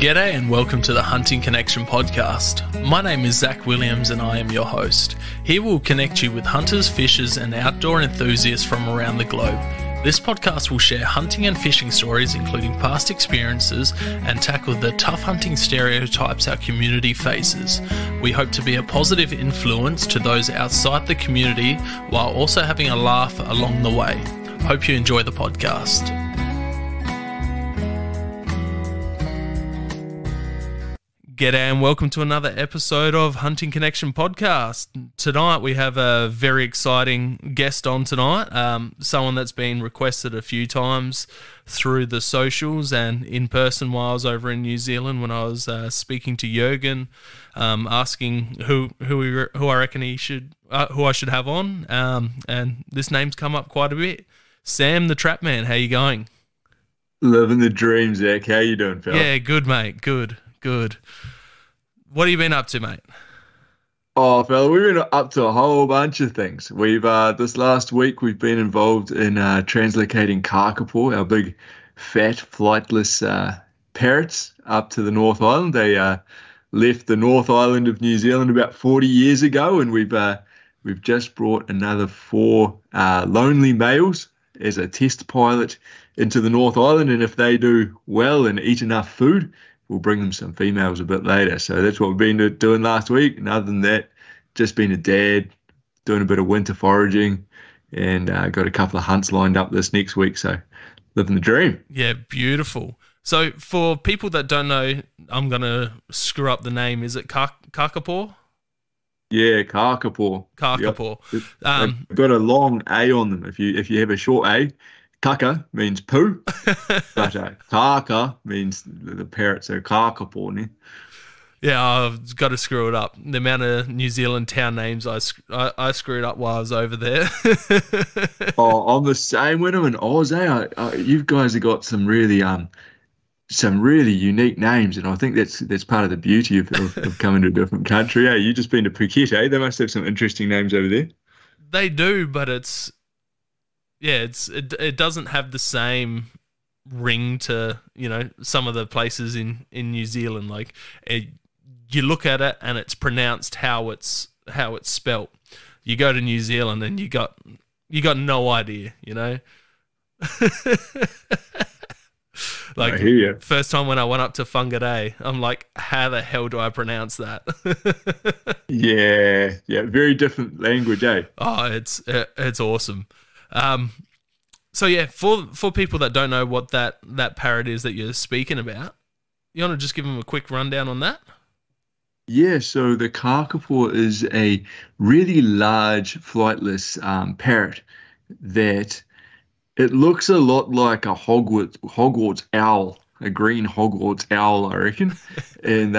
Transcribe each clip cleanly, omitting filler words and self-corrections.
G'day and welcome to the Hunting Connection podcast. My name is Zach Williams and I am your host. Here we'll connect you with hunters, fishers and outdoor enthusiasts from around the globe. This podcast will share hunting and fishing stories including past experiences and tackle the tough hunting stereotypes our community faces. We hope to be a positive influence to those outside the community while also having a laugh along the way. Hope you enjoy the podcast. G'day and welcome to another episode of Hunting Connection podcast. Tonight we have a very exciting guest on tonight, someone that's been requested a few times through the socials and in person while I was over in New Zealand when I was speaking to Jürgen, asking who I reckon who I should have on, and this name's come up quite a bit. Sam the Trap Man, how you going? Living the dream, Zach. How you doing, fella? Yeah, good mate, good. What have you been up to, mate? Oh, fella, we've been up to a whole bunch of things. We've this last week we've been involved in translocating kakapo, our big, fat, flightless parrots, up to the North Island. They left the North Island of New Zealand about 40 years ago, and we've just brought another 4 lonely males as a test pilot into the North Island. And if they do well and eat enough food, we'll bring them some females a bit later. So that's what we've been doing last week. And other than that, just been a dad, doing a bit of winter foraging, and got a couple of hunts lined up this next week. So living the dream. Yeah, beautiful. So for people that don't know, I'm going to screw up the name. Is it kakapo? Yeah, kakapo. Kakapo. Yep. They've got a long A on them. If you have a short A, kaka means poo, but kaka means the parrot, so kakapo. Yeah, I've got to screw it up. The amount of New Zealand town names I screwed up while I was over there. Oh, I'm the same with them in Oz. You guys have got some really unique names, and I think that's part of the beauty of coming to a different country. You just been to Phuket, eh? They must have some interesting names over there. They do, but it doesn't have the same ring to, some of the places in New Zealand. Like you look at it and it's pronounced how it's spelt. You go to New Zealand and you got no idea, Like I hear you. First time when I went up to Whangarei, I'm like, how the hell do I pronounce that? Yeah, very different language, eh? Oh, it's awesome. So yeah, for people that don't know what that parrot is that you're speaking about, you want to just give them a quick rundown on that? Yeah, so the kakapo is a really large flightless parrot that it looks a lot like a Hogwarts owl, a green Hogwarts owl, I reckon. And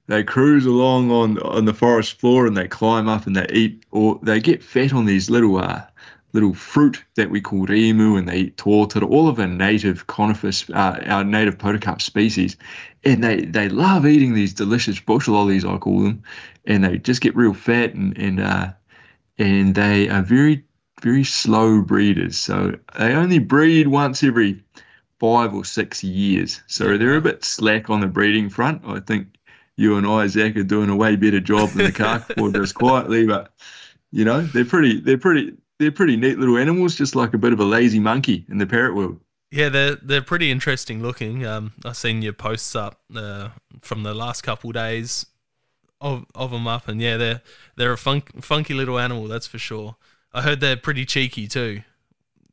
they cruise along on the forest floor and they climb up and they eat, or they get fat on these little fruit that we call emu, and they eat tōtara, all of our native conifers, our native podocarp species. And they love eating these delicious bush lollies, I call them, and they just get real fat, and they are very, very slow breeders. So they only breed once every 5 or 6 years. So they're a bit slack on the breeding front. I think you and I, Zach, are doing a way better job than the kakapo does quietly, but they're pretty neat little animals, just like a bit of a lazy monkey in the parrot world. Yeah, they're pretty interesting looking. I've seen your posts up from the last couple of days of them up, and yeah, they're a funky little animal, that's for sure. I heard they're pretty cheeky too.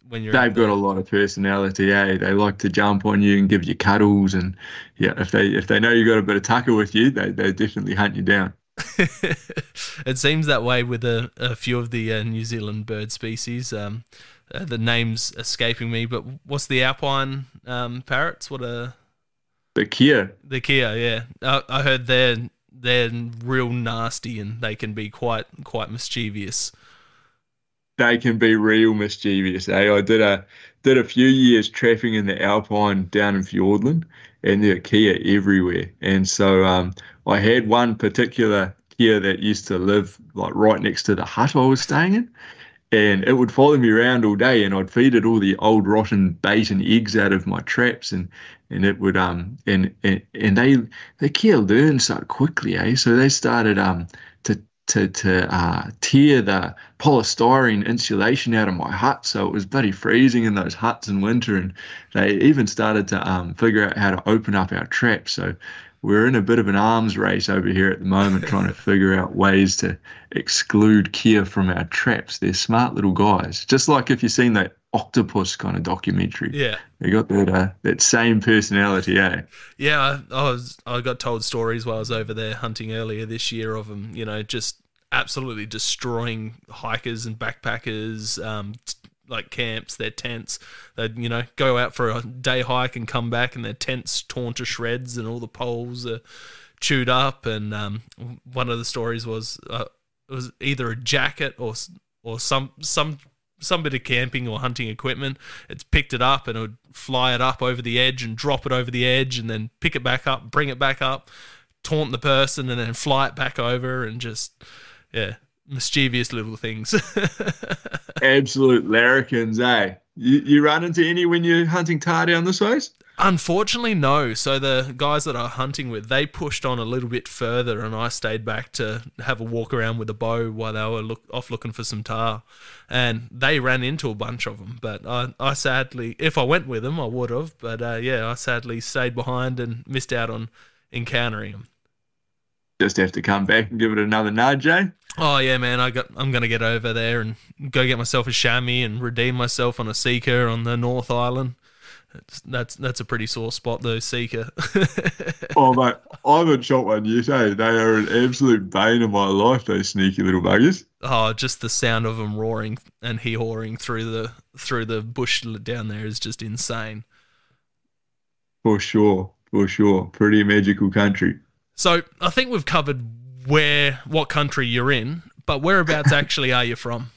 They've got a lot of personality, eh? They like to jump on you and give you cuddles, and yeah, if they know you got a bit of tucker with you, they definitely hunt you down. It seems that way with a few of the New Zealand bird species. The name's escaping me, but what's the alpine parrots? The Kia. The Kia, yeah. I heard they're real nasty and they can be quite mischievous. They can be real mischievous, eh? I did a few years trapping in the alpine down in Fiordland, and there are Kia everywhere. And so I had one particular Kia that used to live like right next to the hut I was staying in, and it would follow me around all day, and I'd feed it all the old rotten bait and eggs out of my traps, and it would and they can't learn so quickly, eh? So they started to tear the polystyrene insulation out of my hut, so it was bloody freezing in those huts in winter, and they even started to figure out how to open up our traps. So we're in a bit of an arms race over here at the moment, trying to figure out ways to exclude Kia from our traps. They're smart little guys, just like if you've seen that octopus kind of documentary. Yeah. They got that same personality, eh? Yeah, I got told stories while I was over there hunting earlier this year of them, just absolutely destroying hikers and backpackers, like camps, their tents. They'd, go out for a day hike and come back and their tents torn to shreds and all the poles are chewed up. And one of the stories was it was either a jacket or some bit of camping or hunting equipment. It's picked it up and it would fly it up over the edge and drop it over the edge and then pick it back up, bring it back up, taunt the person and then fly it back over, and just, yeah, mischievous little things. Absolute larrikins, eh? You run into any when you're hunting tar down this ways? Unfortunately, no. So the guys that I'm hunting with, they pushed on a little bit further, and I stayed back to have a walk around with a bow while they were off looking for some tar. And they ran into a bunch of them, but I sadly, if I went with them, I would have. But I sadly stayed behind and missed out on encountering them. Just have to come back and give it another nudge, eh? Oh yeah, man! I'm gonna get over there and go get myself a chamois and redeem myself on a seeker on the North Island. That's a pretty sore spot, though, seeker. Oh mate, I haven't shot one yet, eh? They are an absolute bane of my life, those sneaky little buggers. Oh, just the sound of them roaring and hee-hawing through the bush down there is just insane. For sure. Pretty magical country. So I think we've covered what country you're in, but whereabouts actually are you from?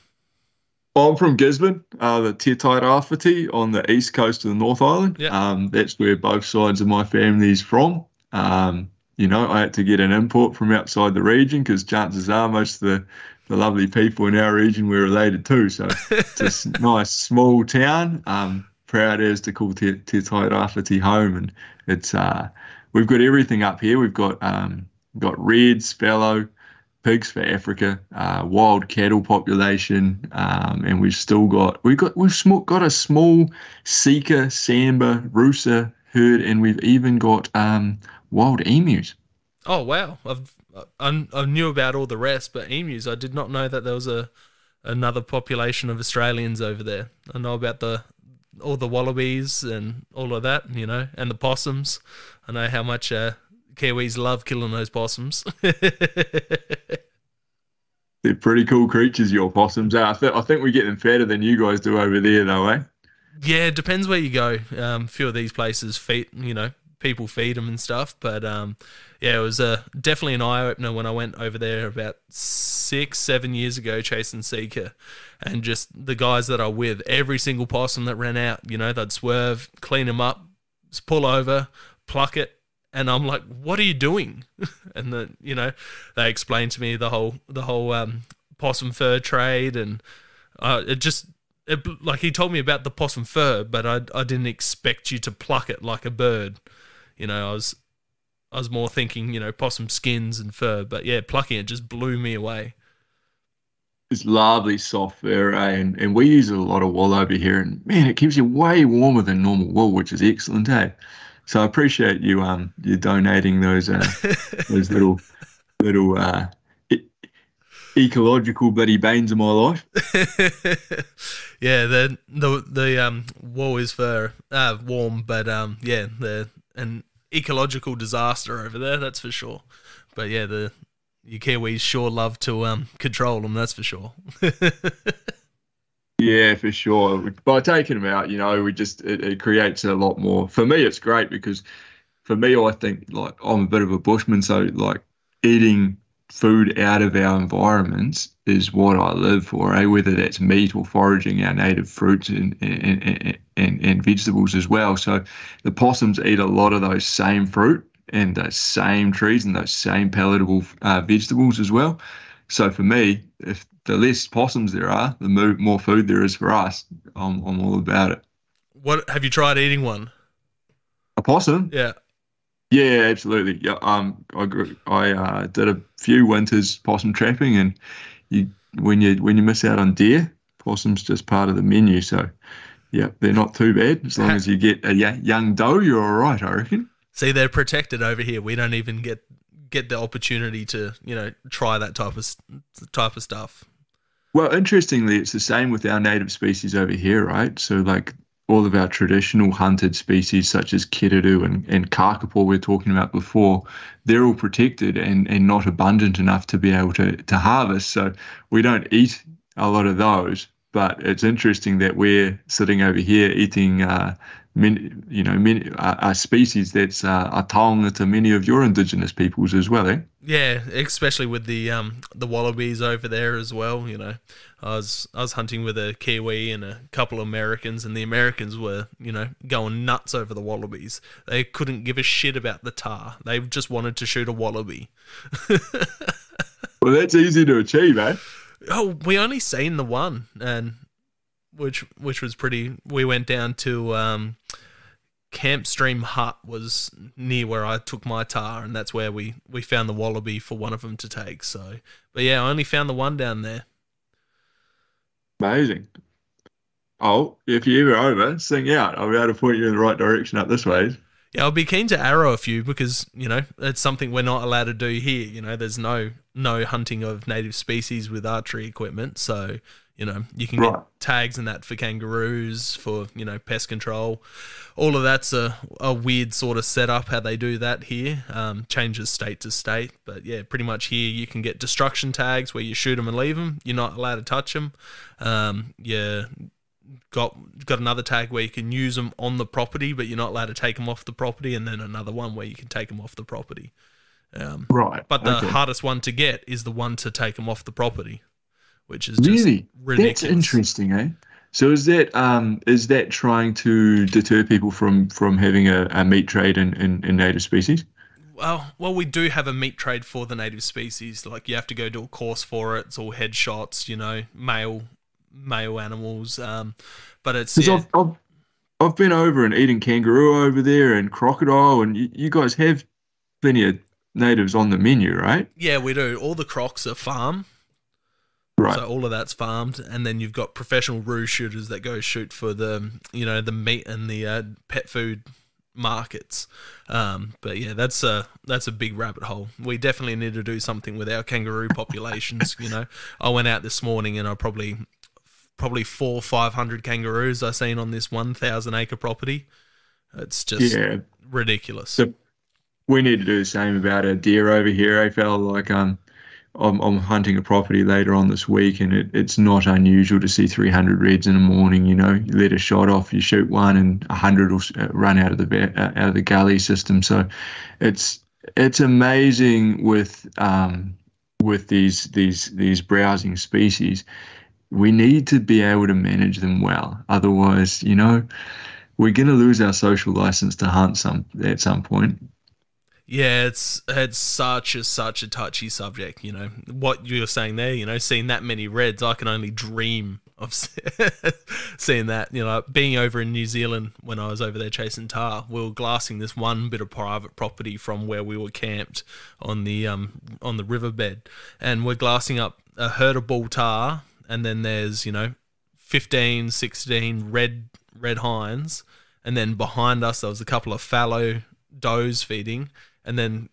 I'm from Gisborne, the Te Tairāwhiti on the east coast of the North Island. Yeah. That's where both sides of my family's from. I had to get an import from outside the region because chances are most of the lovely people in our region we're related to. So it's a nice small town. Proud as to call Te Tairāwhiti home, and it's we've got everything up here. We've got red, fallow, pigs for Africa, wild cattle population, and we've got a small Sika, Samba, Rusa herd, and we've even got wild emus. Oh wow! I knew about all the rest, but emus, I did not know that there was another population of Australians over there. I know about all the wallabies and all of that, and the possums. I know how much Kiwis love killing those possums. They're pretty cool creatures, your possums are. I think we get them fatter than you guys do over there, though, eh? Yeah, it depends where you go. A few of these places people feed them and stuff. But it was definitely an eye opener when I went over there about 6-7 years ago chasing Seeker, and just the guys that are with, every single possum that ran out, they'd swerve, clean them up, just pull over, pluck it. And I'm like, what are you doing? And they explained to me the whole possum fur trade, and like he told me about the possum fur, but I didn't expect you to pluck it like a bird. I was more thinking, possum skins and fur, but yeah, plucking it just blew me away. It's lovely soft fur, eh? And we use a lot of wool over here, and man, it keeps you way warmer than normal wool, which is excellent, eh? So I appreciate you donating those little ecological bloody banes of my life. Yeah, the wool is for warm, but they're an ecological disaster over there, that's for sure. But yeah, you Kiwis sure love to control them, that's for sure. Yeah, for sure. By taking them out, it creates a lot more. For me, it's great because for me, I think like I'm a bit of a bushman, so like eating food out of our environments is what I live for, eh? Whether that's meat or foraging our native fruits and vegetables as well. So the possums eat a lot of those same fruit and those same trees and those same palatable vegetables as well. So for me, if the less possums there are, the more food there is for us. I'm all about it. What have you tried eating one? A possum? Yeah. Yeah, absolutely. Yeah, I did a few winters possum trapping, and you when you miss out on deer, possum's just part of the menu. So yeah, they're not too bad as long Ha- as you get a young doe. You're all right, I reckon. See, they're protected over here. We don't even get the opportunity to try that type of stuff. Well, interestingly, it's the same with our native species over here, right? So, like all of our traditional hunted species, such as kiriru and kakapo, we are talking about before, they're all protected and not abundant enough to be able to harvest. So, we don't eat a lot of those. But it's interesting that we're sitting over here eating, a species that's a taonga to many of your indigenous peoples as well, eh? Yeah, especially with the wallabies over there as well. I was hunting with a Kiwi and a couple of Americans, and the Americans were going nuts over the wallabies. They couldn't give a shit about the tar. They just wanted to shoot a wallaby. Well, that's easy to achieve, eh? Oh, we only seen the one, and which was pretty. We went down to Camp Stream Hut was near where I took my tar, and that's where we found the wallaby for one of them to take. So, but yeah, I only found the one down there. Amazing. Oh, if you're ever over, sing out. I'll be able to point you in the right direction up this way. Yeah, I'll be keen to arrow a few because it's something we're not allowed to do here. There's no hunting of native species with archery equipment, so you can get Right. tags and that for kangaroos, for pest control. All of that's a weird sort of setup how they do that here. Changes state to state, but yeah, pretty much here you can get destruction tags where you shoot them and leave them. You're not allowed to touch them. Yeah, got another tag where you can use them on the property, but you're not allowed to take them off the property, and then another one where you can take them off the property. Right. But the Okay. hardest one to get is the one to take them off the property, which is just Really? That's ridiculous. interesting, eh? So is that trying to deter people from having a meat trade in native species? Well, we do have a meat trade for the native species. Like you have to go do a course for it. It's all headshots, male animals. But it's Because yeah, I've been over and eating kangaroo over there and crocodile, and you guys have plenty of natives on the menu, right? yeah, we do. All the crocs are farm. Right. So all of that's farmed, and then you've got professional roo shooters that go shoot for the meat and the pet food markets. But yeah, that's a big rabbit hole. We definitely need to do something with our kangaroo populations. I went out this morning and I probably 400-500 kangaroos I seen on this 1,000-acre property. It's just Yeah. ridiculous. So we need to do the same about a deer over here. I felt like I'm hunting a property later on this week, and it's not unusual to see 300 reds in the morning. You let a shot off, you shoot one, and 100 will run out of the gully system. So it's amazing with these browsing species. We need to be able to manage them well. Otherwise, we're going to lose our social license to hunt at some point. Yeah, it's such a touchy subject. What you're saying there. Seeing that many reds, I can only dream of seeing that. Being over in New Zealand when I was over there chasing tar, we were glassing this one bit of private property from where we were camped on the riverbed, and we're glassing up a herd of bull tar, and then there's 15, 16 red hinds, and then behind us there was a couple of fallow does feeding. And then,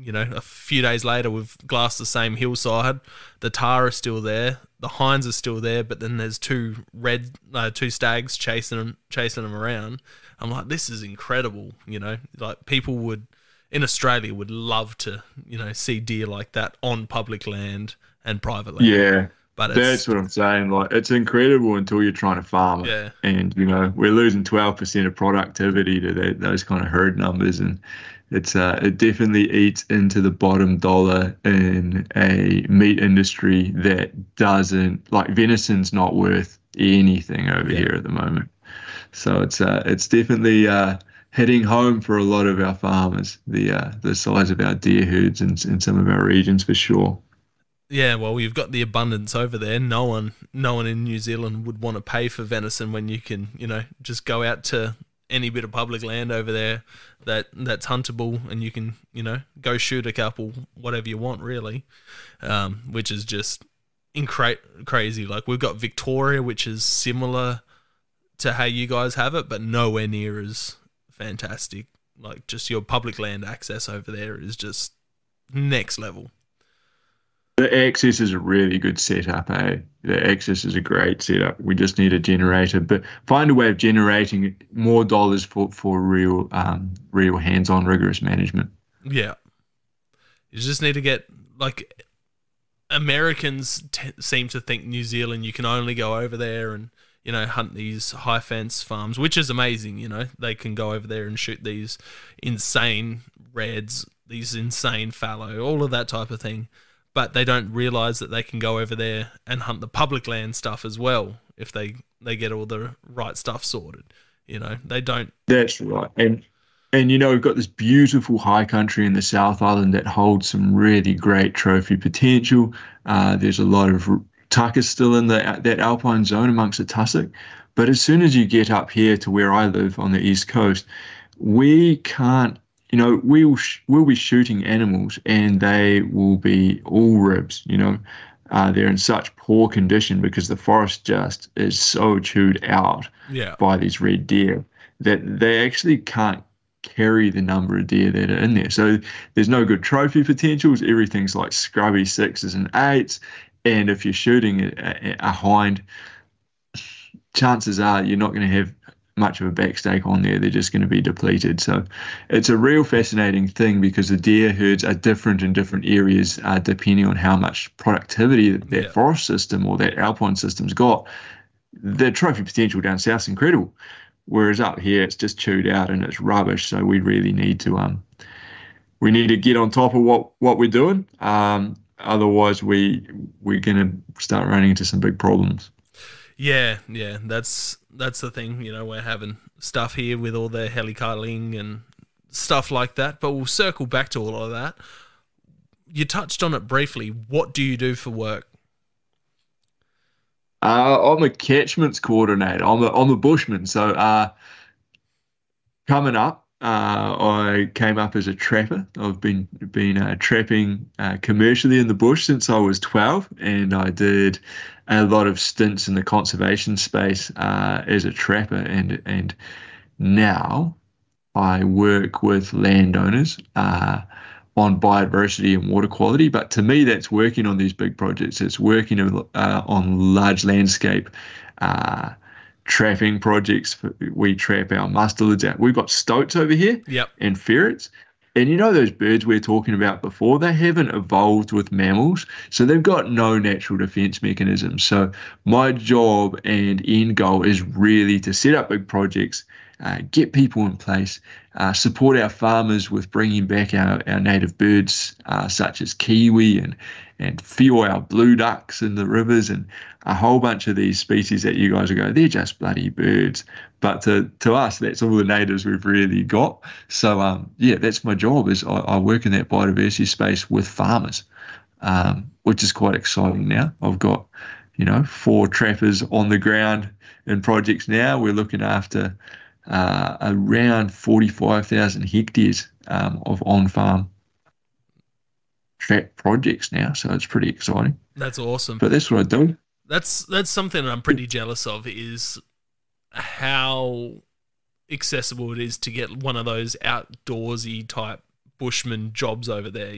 a few days later, we've glassed the same hillside. The tar is still there. The hinds are still there, but then there's two stags chasing them around. I'm like, this is incredible. Like people in Australia would love to, see deer like that on public land and private land. Yeah, But that's what I'm saying. Like, it's incredible until you're trying to farm it. Yeah. And, we're losing 12% of productivity to those kind of herd numbers. And it definitely eats into the bottom dollar in a meat industry that doesn't, like, venison's not worth anything over here at the moment. So it's definitely hitting home for a lot of our farmers, the size of our deer herds in some of our regions for sure. Yeah, well, you've got the abundance over there. No one in New Zealand would want to pay for venison when you can, just go out to any bit of public land over there that's huntable, and you can, go shoot a couple, whatever you want, really, which is just crazy. Like, we've got Victoria, which is similar to how you guys have it, but nowhere near as fantastic. Like, just your public land access over there is just next level. The access is a really good setup, eh? The access is a great setup. We just need a generator, but find a way of generating more dollars for real, real hands-on, rigorous management. Yeah, you just need to get, like, Americans seem to think New Zealand, you can only go over there and, hunt these high fence farms, which is amazing. They can go over there and shoot these insane reds, these insane fallow, all of that type of thing. But they don't realize that they can go over there and hunt the public land stuff as well if they get all the right stuff sorted. They don't. That's right. And we've got this beautiful high country in the South Island that holds some really great trophy potential. There's a lot of tuckers still in that alpine zone amongst the tussock. But as soon as you get up here to where I live on the East Coast, we can't. We'll be shooting animals and they will be all ribs. They're in such poor condition because the forest just is so chewed out by these red deer that they actually can't carry the number of deer that are in there. So there's no good trophy potentials. Everything's like scrubby 6s and 8s. And if you're shooting a hind, chances are you're not going to have much of a backstake on there. They're just going to be depleted. So it's a real fascinating thing because the deer herds are different in different areas depending on how much productivity that forest system or that alpine system's got. The trophy potential down south is incredible, whereas up here it's just chewed out and it's rubbish. So we really need to get on top of what we're doing. Otherwise we're going to start running into some big problems. Yeah, that's the thing. We're having stuff here with all the helicarling and stuff like that, but we'll circle back to all of that. You touched on it briefly. What do you do for work? I'm a catchments coordinator. I'm a bushman. So coming up, I came up as a trapper. I've been trapping commercially in the bush since I was 12, and I did a lot of stints in the conservation space as a trapper, and now I work with landowners on biodiversity and water quality. But to me, that's working on these big projects. It's working on large landscape trapping projects. We trap our mustelids out. We've got stoats over here and ferrets. And those birds we were talking about before, they haven't evolved with mammals, so they've got no natural defense mechanism. So my job and end goal is really to set up big projects, get people in place, support our farmers with bringing back our native birds such as kiwi and fuel our blue ducks in the rivers and a whole bunch of these species that you guys will go, they're just bloody birds. But to us, that's all the natives we've really got. So, that's my job is I work in that biodiversity space with farmers, which is quite exciting now. I've got, 4 trappers on the ground in projects now. We're looking after around 45,000 hectares of on-farm trap projects now. So it's pretty exciting. That's awesome. But that's what I do. That's something I'm pretty jealous of, is how accessible it is to get one of those outdoorsy type bushman jobs over there.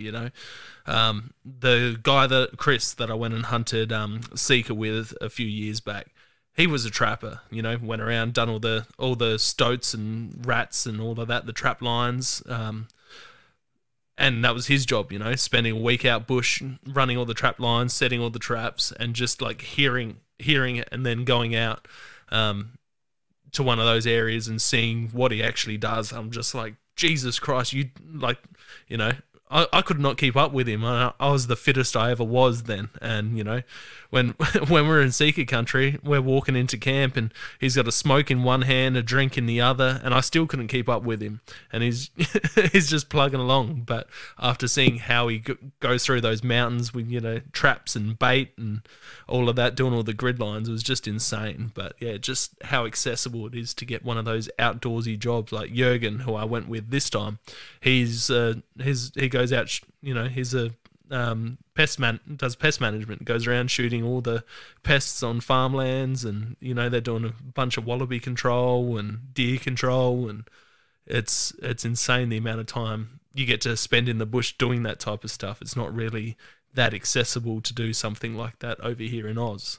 The guy Chris that I went and hunted Seeker with a few years back, he was a trapper. Went around, done all the stoats and rats and all of that, the trap lines, and that was his job. Spending a week out bush, running all the trap lines, setting all the traps, and just like hearing it, and then going out to one of those areas and seeing what he actually does. I'm just like, Jesus Christ, I could not keep up with him. I was the fittest I ever was then. And, when when we're in Seeker country, we're walking into camp and he's got a smoke in one hand, a drink in the other, and I still couldn't keep up with him. And he's he's just plugging along. But after seeing how he goes through those mountains with, traps and bait and all of that, doing all the grid lines, it was just insane. But yeah, just how accessible it is to get one of those outdoorsy jobs. Like Jurgen, who I went with this time, he goes out, he's a does pest management, goes around shooting all the pests on farmlands, and they're doing a bunch of wallaby control and deer control, and it's insane the amount of time you get to spend in the bush doing that type of stuff. It's not really that accessible to do something like that over here in Oz.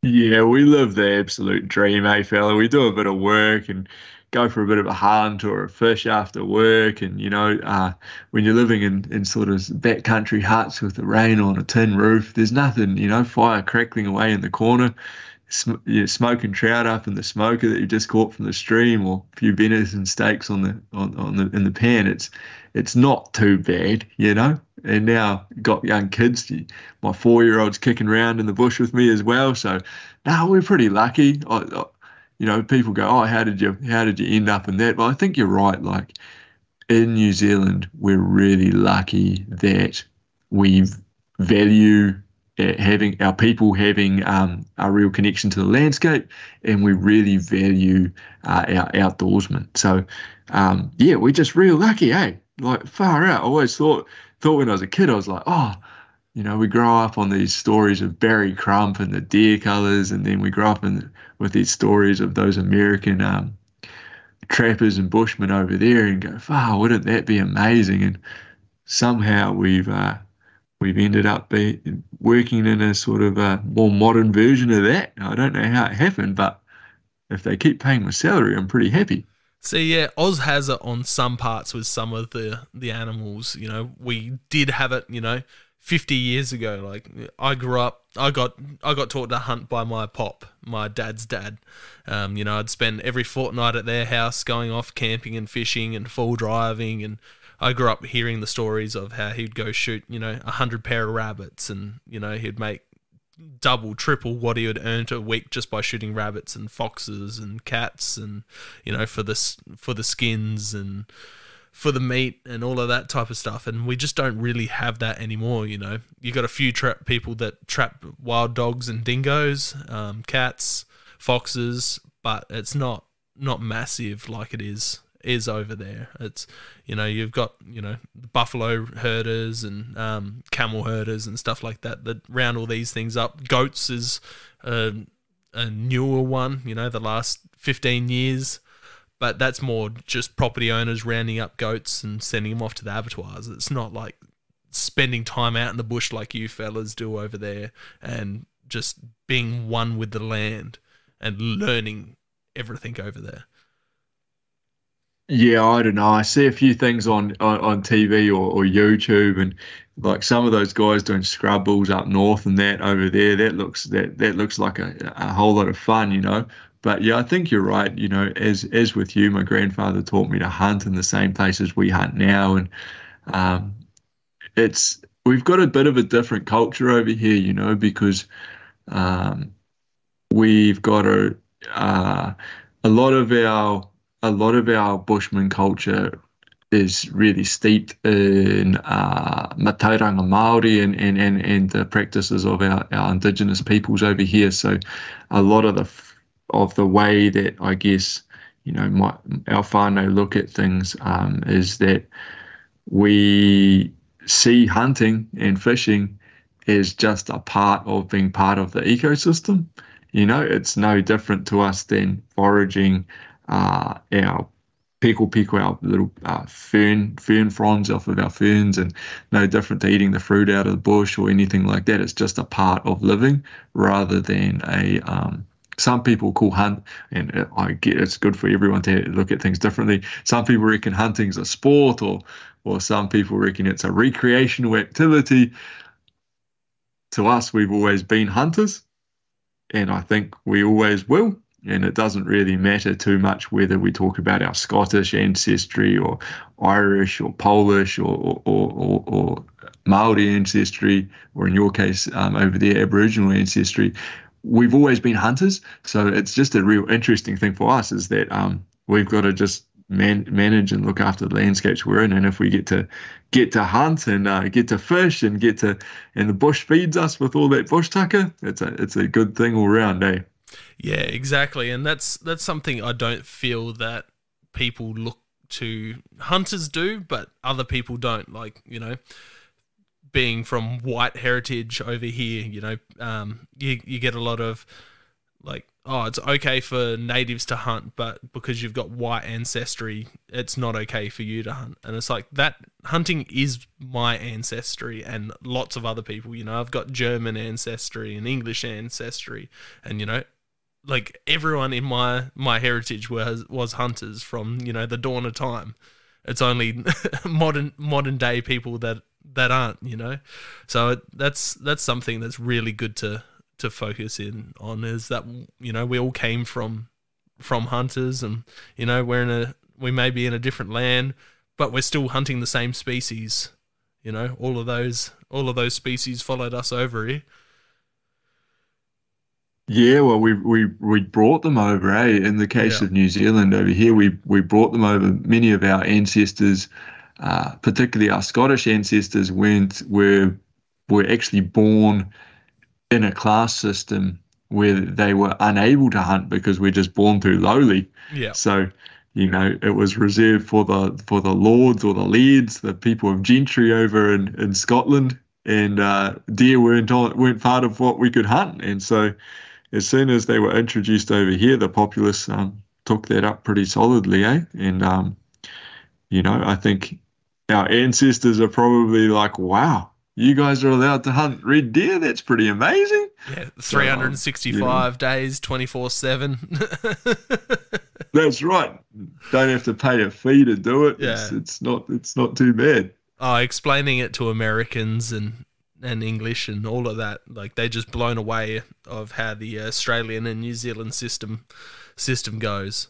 Yeah, we live the absolute dream, eh, fella? We do a bit of work and go for a bit of a hunt or a fish after work. And, when you're living in sort of backcountry huts with the rain on a tin roof, there's nothing, fire crackling away in the corner, smoking trout up in the smoker that you just caught from the stream, or a few venison steaks in the pan. It's not too bad. And now got young kids. My 4-year-old's kicking around in the bush with me as well. So, no, we're pretty lucky. People go, "Oh, how did you end up in that?" But I think you're right. Like in New Zealand, we're really lucky that we value having our people having a real connection to the landscape, and we really value our outdoorsmen. So, yeah, we're just real lucky, eh? Like far out. I always thought when I was a kid, I was like, oh, we grow up on these stories of Barry Crump and the deer colors, and then we grow up with these stories of those American trappers and bushmen over there, and go, wow, wouldn't that be amazing? And somehow we've ended up working in a sort of a more modern version of that. I don't know how it happened, but if they keep paying my salary, I'm pretty happy. See, yeah, Oz has it on some parts with some of the animals. We did have it, 50 years ago. Like I grew up, I got taught to hunt by my pop, my dad's dad. I'd spend every fortnight at their house going off camping and fishing and full driving, and I grew up hearing the stories of how he'd go shoot, 100 pair of rabbits, and he'd make double, triple what he had earned a week just by shooting rabbits and foxes and cats, and for the skins and for the meat and all of that type of stuff. And we just don't really have that anymore. You got a few people that trap wild dogs and dingoes, cats, foxes, but it's not massive like it is over there. It's you've got the buffalo herders and camel herders and stuff like that round all these things up. Goats is a newer one, the last 15 years, but that's more just property owners rounding up goats and sending them off to the abattoirs. It's not like spending time out in the bush like you fellas do over there and just being one with the land and learning everything over there. Yeah, I don't know. I see a few things on TV or YouTube, and like some of those guys doing scrub bulls up north and that over there. That looks like a whole lot of fun. But yeah, I think you're right. As with you, my grandfather taught me to hunt in the same places we hunt now, and um, we've got a bit of a different culture over here. Because um, we've got a lot of our Bushman culture is really steeped in matauranga Māori and the practices of our indigenous peoples over here. So a lot of the way that I guess our whānau look at things is that we see hunting and fishing as just a part of being part of the ecosystem. It's no different to us than foraging our pickle, our little fern fronds off of our ferns, and no different to eating the fruit out of the bush or anything like that. It's just a part of living rather than some people call hunt, and I get it's good for everyone to look at things differently. Some people reckon hunting's a sport, or some people reckon it's a recreational activity. To us, we've always been hunters, and I think we always will. And it doesn't really matter too much whether we talk about our Scottish ancestry or Irish or Polish or Maori ancestry, or in your case, over there, Aboriginal ancestry. We've always been hunters. So it's just a real interesting thing for us is that we've got to just manage and look after the landscapes we're in. And if we get to hunt and get to fish and and the bush feeds us with all that bush tucker, it's a good thing all round, eh? Yeah, exactly. And that's something I don't feel that people look to hunters do, but other people don't. Like, being from white heritage over here, you get a lot of like, oh, it's okay for natives to hunt, but because you've got white ancestry, it's not okay for you to hunt. And it's like that hunting is my ancestry and lots of other people. I've got German ancestry and English ancestry, and like everyone in my heritage was hunters from the dawn of time. It's only modern day people that aren't. So that's something that's really good to focus in on, is that we all came from hunters, and we may be in a different land, but we're still hunting the same species. All of those species followed us over here. Yeah, well, we brought them over, eh? In the case of New Zealand over here, we brought them over. Many of our ancestors, particularly our Scottish ancestors, were actually born in a class system where they were unable to hunt because we're just born too lowly. Yeah. So, it was reserved for the lords or the lairds, the people of gentry over in Scotland, and deer weren't part of what we could hunt. And so, as soon as they were introduced over here, the populace took that up pretty solidly, eh? And I think our ancestors are probably like, wow, you guys are allowed to hunt red deer? That's pretty amazing. Yeah, 365 days, 24/7. That's right. Don't have to pay a fee to do it. Yeah. It's not too bad. Oh, explaining it to Americans and English and all of that, like they're just blown away of how the Australian and New Zealand system goes.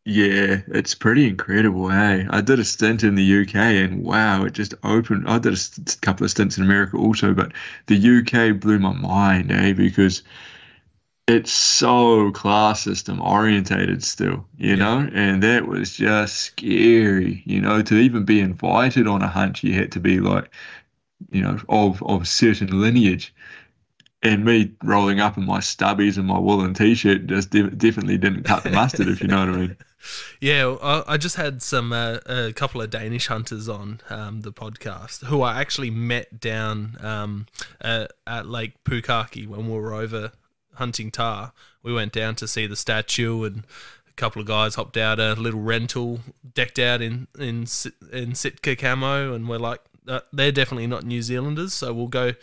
Yeah, it's pretty incredible, hey. I did a stint in the UK and wow, it just opened. I did a couple of stints in America also, but the UK blew my mind, eh, because it's so class system orientated still, and that was just scary, to even be invited on a hunt, you had to be like, of certain lineage. And me rolling up in my stubbies and my woolen t-shirt just definitely didn't cut the mustard, if you know what I mean. Yeah, I just had a couple of Danish hunters on the podcast who I actually met down at Lake Pukaki when we were over hunting tar. We went down to see the statue, and a couple of guys hopped out a little rental decked out in Sitka camo, and we're like, they're definitely not New Zealanders, so we'll go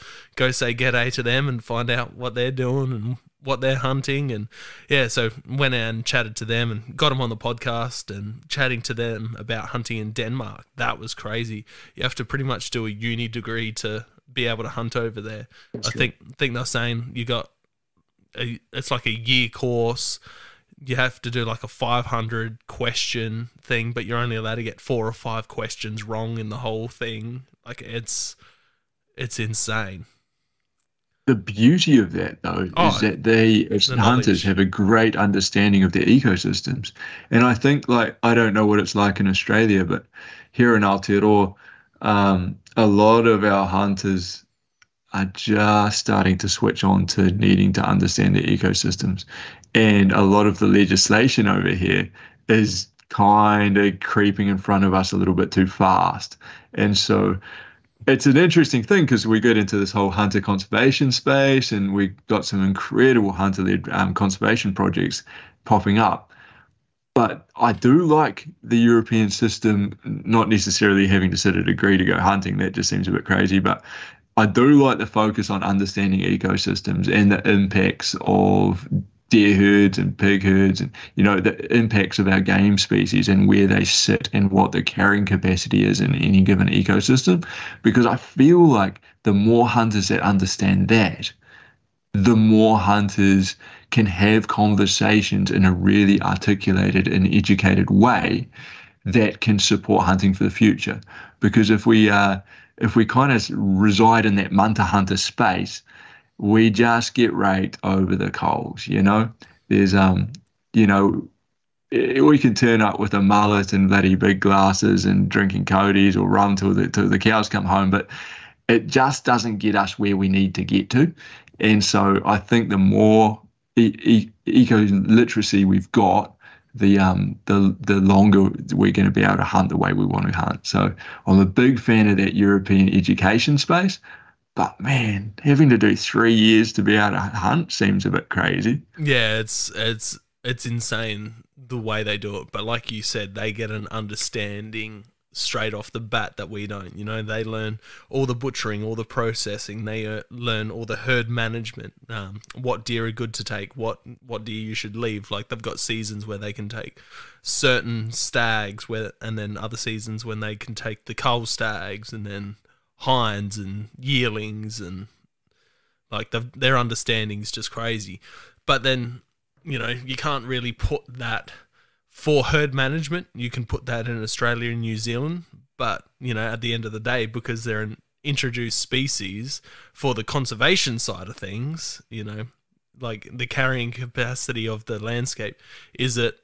say g'day to them and find out what they're doing and what they're hunting. And yeah, so went out and chatted to them and got them on the podcast, and chatting to them about hunting in Denmark. That was crazy. You have to pretty much do a uni degree to be able to hunt over there. I think they're saying it's like a year course. You have to do like a 500 question thing, but you're only allowed to get 4 or 5 questions wrong in the whole thing. Like it's insane. The beauty of that, though, is that they, as hunters, have a great understanding of their ecosystems. And I think, like, I don't know what it's like in Australia, but here in Aotearoa, a lot of our hunters are just starting to switch on to needing to understand their ecosystems. And a lot of the legislation over here is kind of creeping in front of us a little bit too fast. And so it's an interesting thing because we get into this whole hunter conservation space, and we got some incredible hunter-led conservation projects popping up. But I do like the European system, not necessarily having to sit a degree to go hunting. That just seems a bit crazy. But I do like the focus on understanding ecosystems and the impacts of deer herds and pig herds, and the impacts of our game species and where they sit and what the carrying capacity is in any given ecosystem. Because I feel like the more hunters that understand that, the more hunters can have conversations in a really articulated and educated way that can support hunting for the future. Because if we kind of reside in that munter hunter space, we just get raked over the coals, you know. There's you know, we can turn up with a mullet and bloody big glasses and drinking Cody's or rum till the cows come home, but it just doesn't get us where we need to get to. And so I think the more eco literacy we've got, the longer we're going to be able to hunt the way we want to hunt. So I'm a big fan of that European education space. But man, having to do 3 years to be able to hunt seems a bit crazy. Yeah, it's insane the way they do it. But like you said, they get an understanding straight off the bat that we don't. You know, they learn all the butchering, all the processing. They learn all the herd management, what deer are good to take, what deer you should leave. Like they've got seasons where they can take certain stags, and then other seasons when they can take the cull stags, and then hinds and yearlings, and like their understanding's just crazy. But then, you know, you can't really put that for herd management. You can put that in Australia and New Zealand, but you know, at the end of the day, because they're an introduced species, for the conservation side of things, you know, like the carrying capacity of the landscape, is it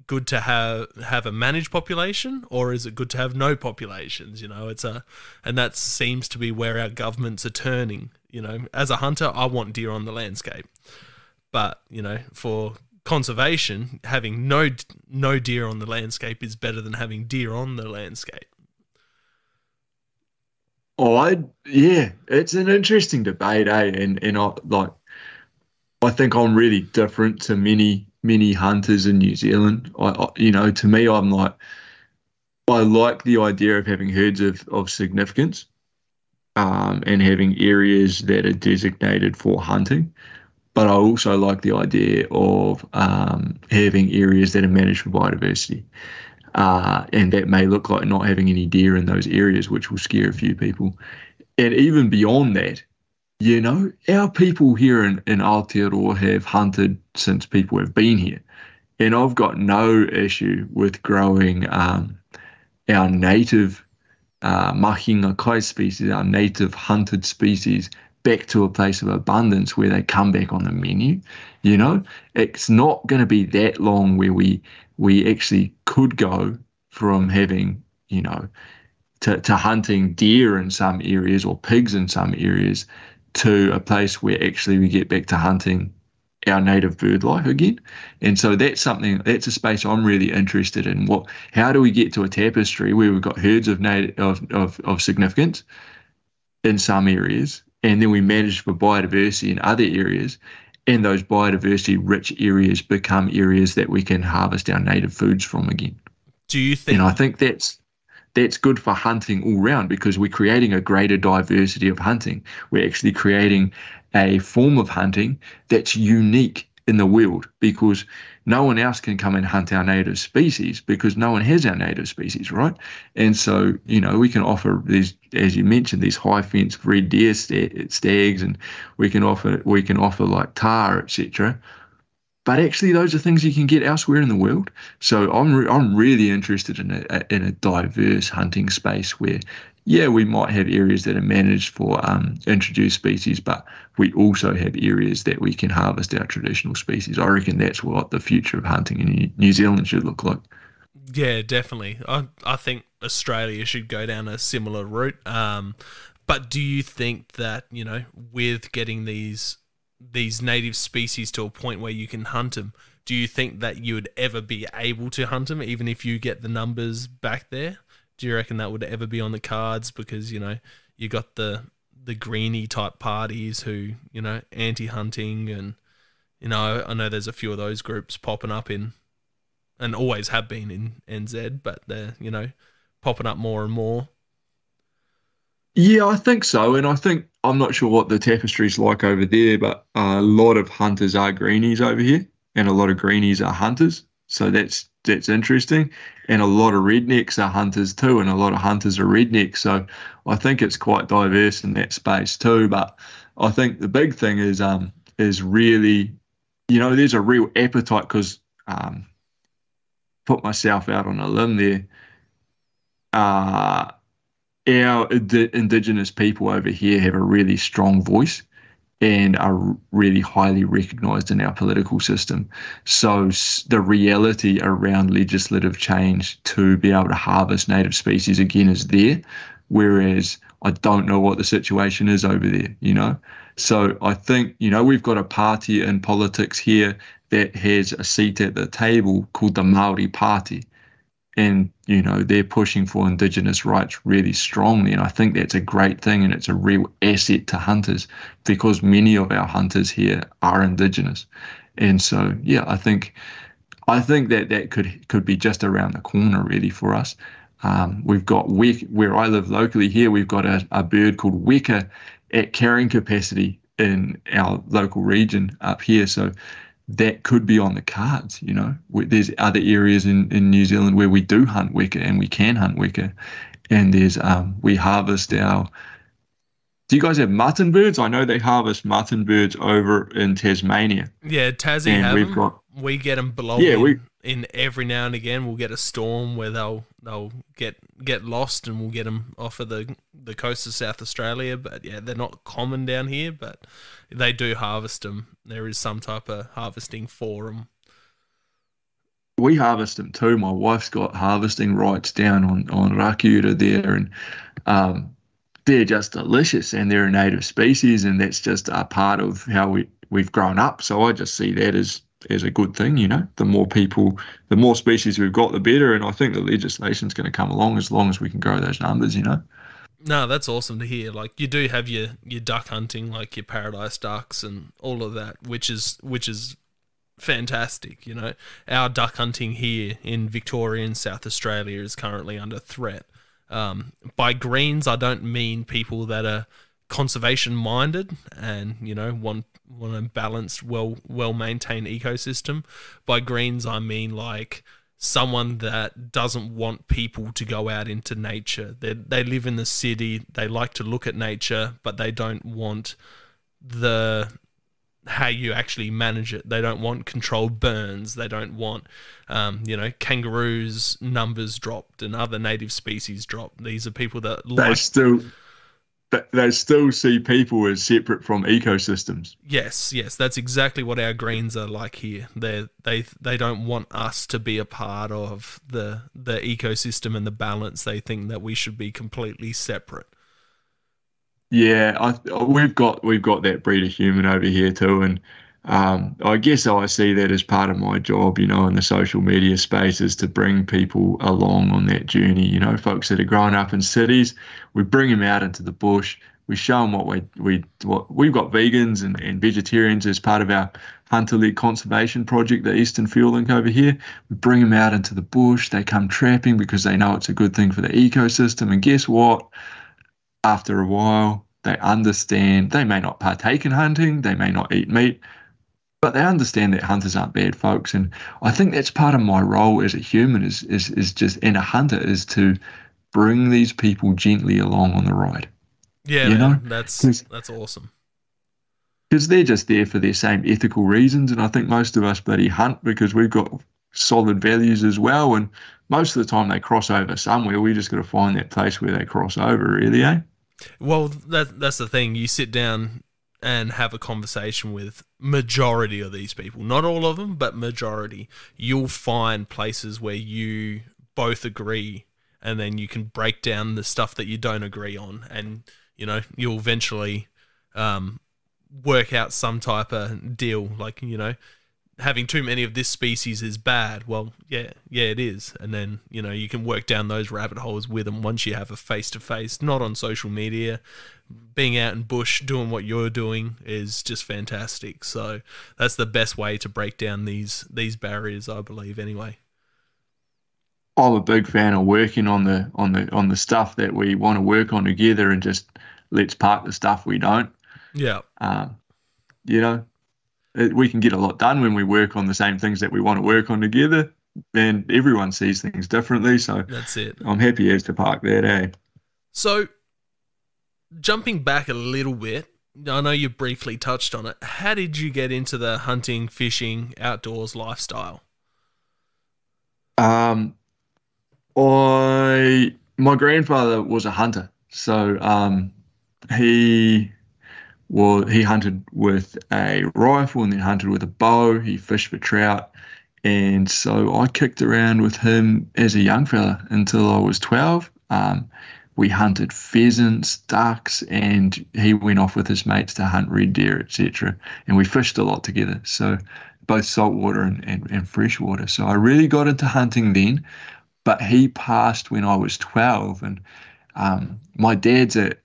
good to have a managed population, or is it good to have no populations? You know, and that seems to be where our governments are turning. You know, as a hunter, I want deer on the landscape, but you know, for conservation, having no deer on the landscape is better than having deer on the landscape. Yeah, it's an interesting debate, eh? And I think I'm really different to many hunters in New Zealand. You know, to me, I'm like, I like the idea of having herds of significance, and having areas that are designated for hunting. But I also like the idea of having areas that are managed for biodiversity. And that may look like not having any deer in those areas, which will scare a few people. And even beyond that, you know, our people here in Aotearoa have hunted since people have been here. And I've got no issue with growing our native mahinga kai species, our native hunted species, back to a place of abundance where they come back on the menu. You know, it's not going to be that long where we actually could go from having, you know, to hunting deer in some areas or pigs in some areas, to a place where actually we get back to hunting our native bird life again. And so that's a space I'm really interested in. How do we get to a tapestry where we've got herds of significance in some areas, and then we manage for biodiversity in other areas, and those biodiversity rich areas become areas that we can harvest our native foods from again. Do you think? And I think that's good for hunting all round, because we're creating a greater diversity of hunting. We're actually creating a form of hunting that's unique in the world, because no one else can come and hunt our native species, because no one has our native species, right? And so, you know, we can offer these, as you mentioned, these high fence red deer stags, and we can offer like tahr, etc. But actually, those are things you can get elsewhere in the world. So I'm really interested in a diverse hunting space where, yeah, we might have areas that are managed for introduced species, but we also have areas that we can harvest our traditional species. I reckon that's what the future of hunting in New Zealand should look like. Yeah, definitely. I think Australia should go down a similar route. But do you think that, you know, with getting these native species to a point where you can hunt them, do you think that you would ever be able to hunt them, even if you get the numbers back there? Do you reckon that would ever be on the cards? Because, you know, you got the greenie type parties who, you know, anti-hunting, and, you know, I know there's a few of those groups popping up in, and always have been in NZ, but they're, you know, popping up more and more. Yeah, I think so. And I think, I'm not sure what the tapestry's like over there, but a lot of hunters are greenies over here, and a lot of greenies are hunters. So that's interesting. And a lot of rednecks are hunters too, and a lot of hunters are rednecks. So I think it's quite diverse in that space too. But I think the big thing is really there's a real appetite because put myself out on a limb there. Uh, our indigenous people over here have a really strong voice and are really highly recognized in our political system. So the reality around legislative change to be able to harvest native species again is there, whereas I don't know what the situation is over there. So I think, we've got a party in politics here that has a seat at the table called the Maori Party. And, they're pushing for Indigenous rights really strongly. And I think that's a great thing. And it's a real asset to hunters because many of our hunters here are Indigenous. And so, yeah, I think that could be just around the corner really for us. We've got where I live locally here, we've got a bird called weka at carrying capacity in our local region up here. So that could be on the cards. There's other areas in New Zealand where we do hunt weka and we can hunt weka. And we harvest do you guys have mutton birds? I know they harvest mutton birds over in Tasmania. Yeah, Tassie And have we've them. got, We get them yeah, blowing in every now and again. We'll get a storm where they'll get lost, and we'll get them off of the coast of South Australia. But yeah, they're not common down here, but they do harvest them. There is some type of harvesting for them. we harvest them too. My wife's got harvesting rights down on Rakiura there, and um, they're just delicious, and they're a native species, and that's just a part of how we've grown up. So I just see that as a good thing. The more species we've got, the better. And I think the legislation's going to come along as long as we can grow those numbers. No, that's awesome to hear. Like, you do have your duck hunting, like your paradise ducks and all of that, which is fantastic. Our duck hunting here in Victoria and South Australia is currently under threat. By greens, I don't mean people that are conservation minded and want a balanced, well maintained ecosystem. By greens, I mean like someone that doesn't want people to go out into nature. They live in the city, they like to look at nature, but they don't want how you actually manage it. They don't want controlled burns. They don't want, kangaroos numbers dropped and other native species dropped. These are people that they still see people as separate from ecosystems. Yes, that's exactly what our greens are like here. They don't want us to be a part of the ecosystem and the balance. They think that we should be completely separate. Yeah, we've got that breed of human over here too, and I guess I see that as part of my job, in the social media space, is to bring people along on that journey. Folks that are growing up in cities, we bring them out into the bush. We show them what we've got vegans and vegetarians as part of our hunter-led conservation project, the Eastern Field Link over here. We bring them out into the bush. They come trapping because they know it's a good thing for the ecosystem. And guess what? After a while, they understand. They may not partake in hunting, they may not eat meat, but they understand that hunters aren't bad folks. And I think that's part of my role as a human is just, and a hunter, is to bring these people gently along on the ride. Yeah, man, that's awesome. Because they're just there for their same ethical reasons. And I think most of us bloody hunt because we've got solid values as well. And most of the time they cross over somewhere. We just got to find that place where they cross over, really, eh? Well, that's the thing. You sit down and have a conversation with majority of these people, not all of them, but majority. You'll find places where you both agree, and then you can break down the stuff that you don't agree on, and you'll eventually work out some type of deal. Like, having too many of this species is bad. Well, yeah, it is. And then, you can work down those rabbit holes with them once you have a face-to-face, not on social media. Being out in bush, doing what you're doing is just fantastic. So that's the best way to break down these barriers, I believe, anyway. I'm a big fan of working on the stuff that we want to work on together, and just let's park the stuff we don't. Yeah. We can get a lot done when we work on the same things that we want to work on together, and everyone sees things differently. So that's it. I'm happy as to park that, eh? So jumping back a little bit, I know you briefly touched on it. How did you get into the hunting, fishing, outdoors lifestyle? Um, my grandfather was a hunter, so he he hunted with a rifle and then hunted with a bow. He fished for trout, and so I kicked around with him as a young fella until I was 12. We hunted pheasants, ducks, and he went off with his mates to hunt red deer, etc. And we fished a lot together, so both saltwater and freshwater. So I really got into hunting then, but he passed when I was 12, and my dad's a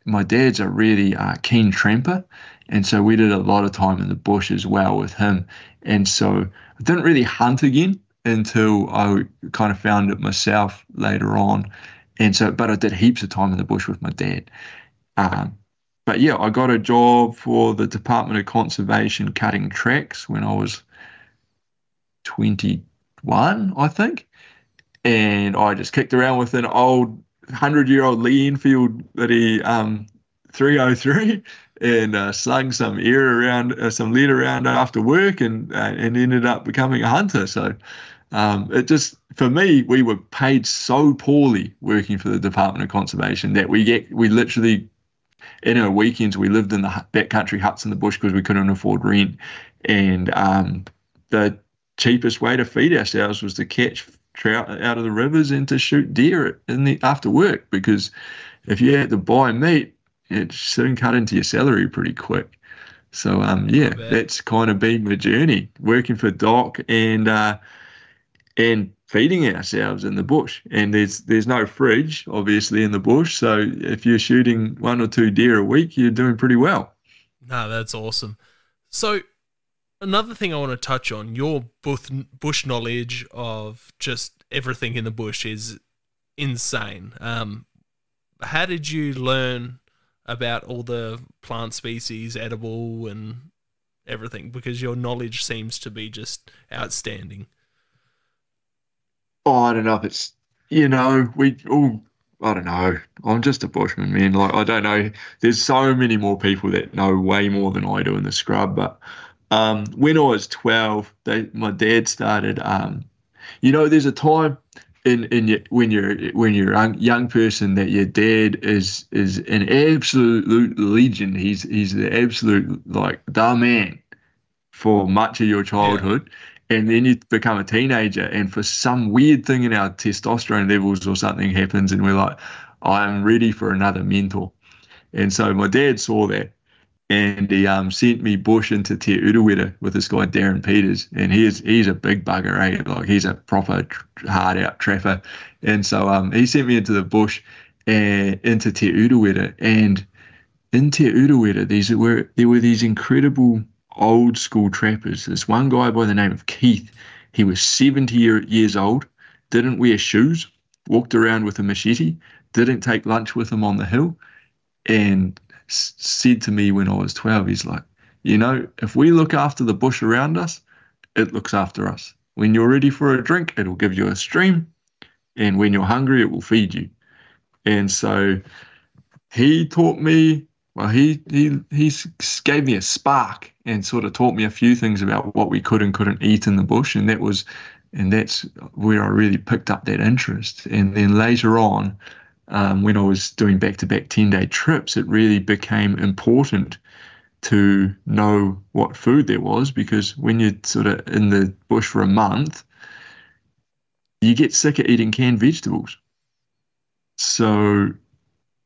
really keen tramper, and so we did a lot of time in the bush as well with him. And so I didn't really hunt again until I kind of found it myself later on. And so, but I did heaps of time in the bush with my dad. Um, but yeah, I got a job for the Department of Conservation cutting tracks when I was 21, I think, and I just kicked around with an old 100-year-old Lee Enfield that he 303 and slung some air around, some lead around after work, and ended up becoming a hunter. So it just for me, we were paid so poorly working for the Department of Conservation that we literally in our weekends we lived in the backcountry huts in the bush because we couldn't afford rent, and the cheapest way to feed ourselves was to catch trout out of the rivers and to shoot deer in the after work, because if you had to buy meat, it soon cut into your salary pretty quick. So I yeah, bet. that's kind of been my journey working for Doc and feeding ourselves in the bush. And there's no fridge obviously in the bush, so if you're shooting one or two deer a week, you're doing pretty well. No, that's awesome. So, another thing I want to touch on, your bush knowledge of just everything in the bush is insane. How did you learn about all the plant species, edible and everything? Because your knowledge seems to be just outstanding. Oh, I don't know if it's, we all, I don't know. I'm just a bushman, man. Like, I don't know. There's so many more people that know way more than I do in the scrub. But when I was 12, my dad started, there's a time in when you're a young person that your dad is an absolute legend. He's the absolute, like, the man for much of your Yeah. childhood. And then you become a teenager, and for some weird thing in our testosterone levels or something happens, and we're like, I'm ready for another mentor. And so my dad saw that, and he sent me bush into Te Urewera with this guy Darren Peters, and he's a big bugger, eh? Like, he's a proper hard out trapper. And so he sent me into the bush and into Te Urewera, and in Te Urewera, there were these incredible old school trappers. This one guy by the name of Keith, he was 70 years old, didn't wear shoes, walked around with a machete, didn't take lunch with him on the hill, and said to me when I was 12, he's like, if we look after the bush around us, it looks after us. When you're ready for a drink, it'll give you a stream, and when you're hungry, it will feed you. And so he taught me, well, he gave me a spark and sort of taught me a few things about what we could and couldn't eat in the bush, and that's where I really picked up that interest. And then later on, when I was doing back-to-back 10-day trips, it really became important to know what food there was, because when you're sort of in the bush for a month, you get sick of eating canned vegetables. So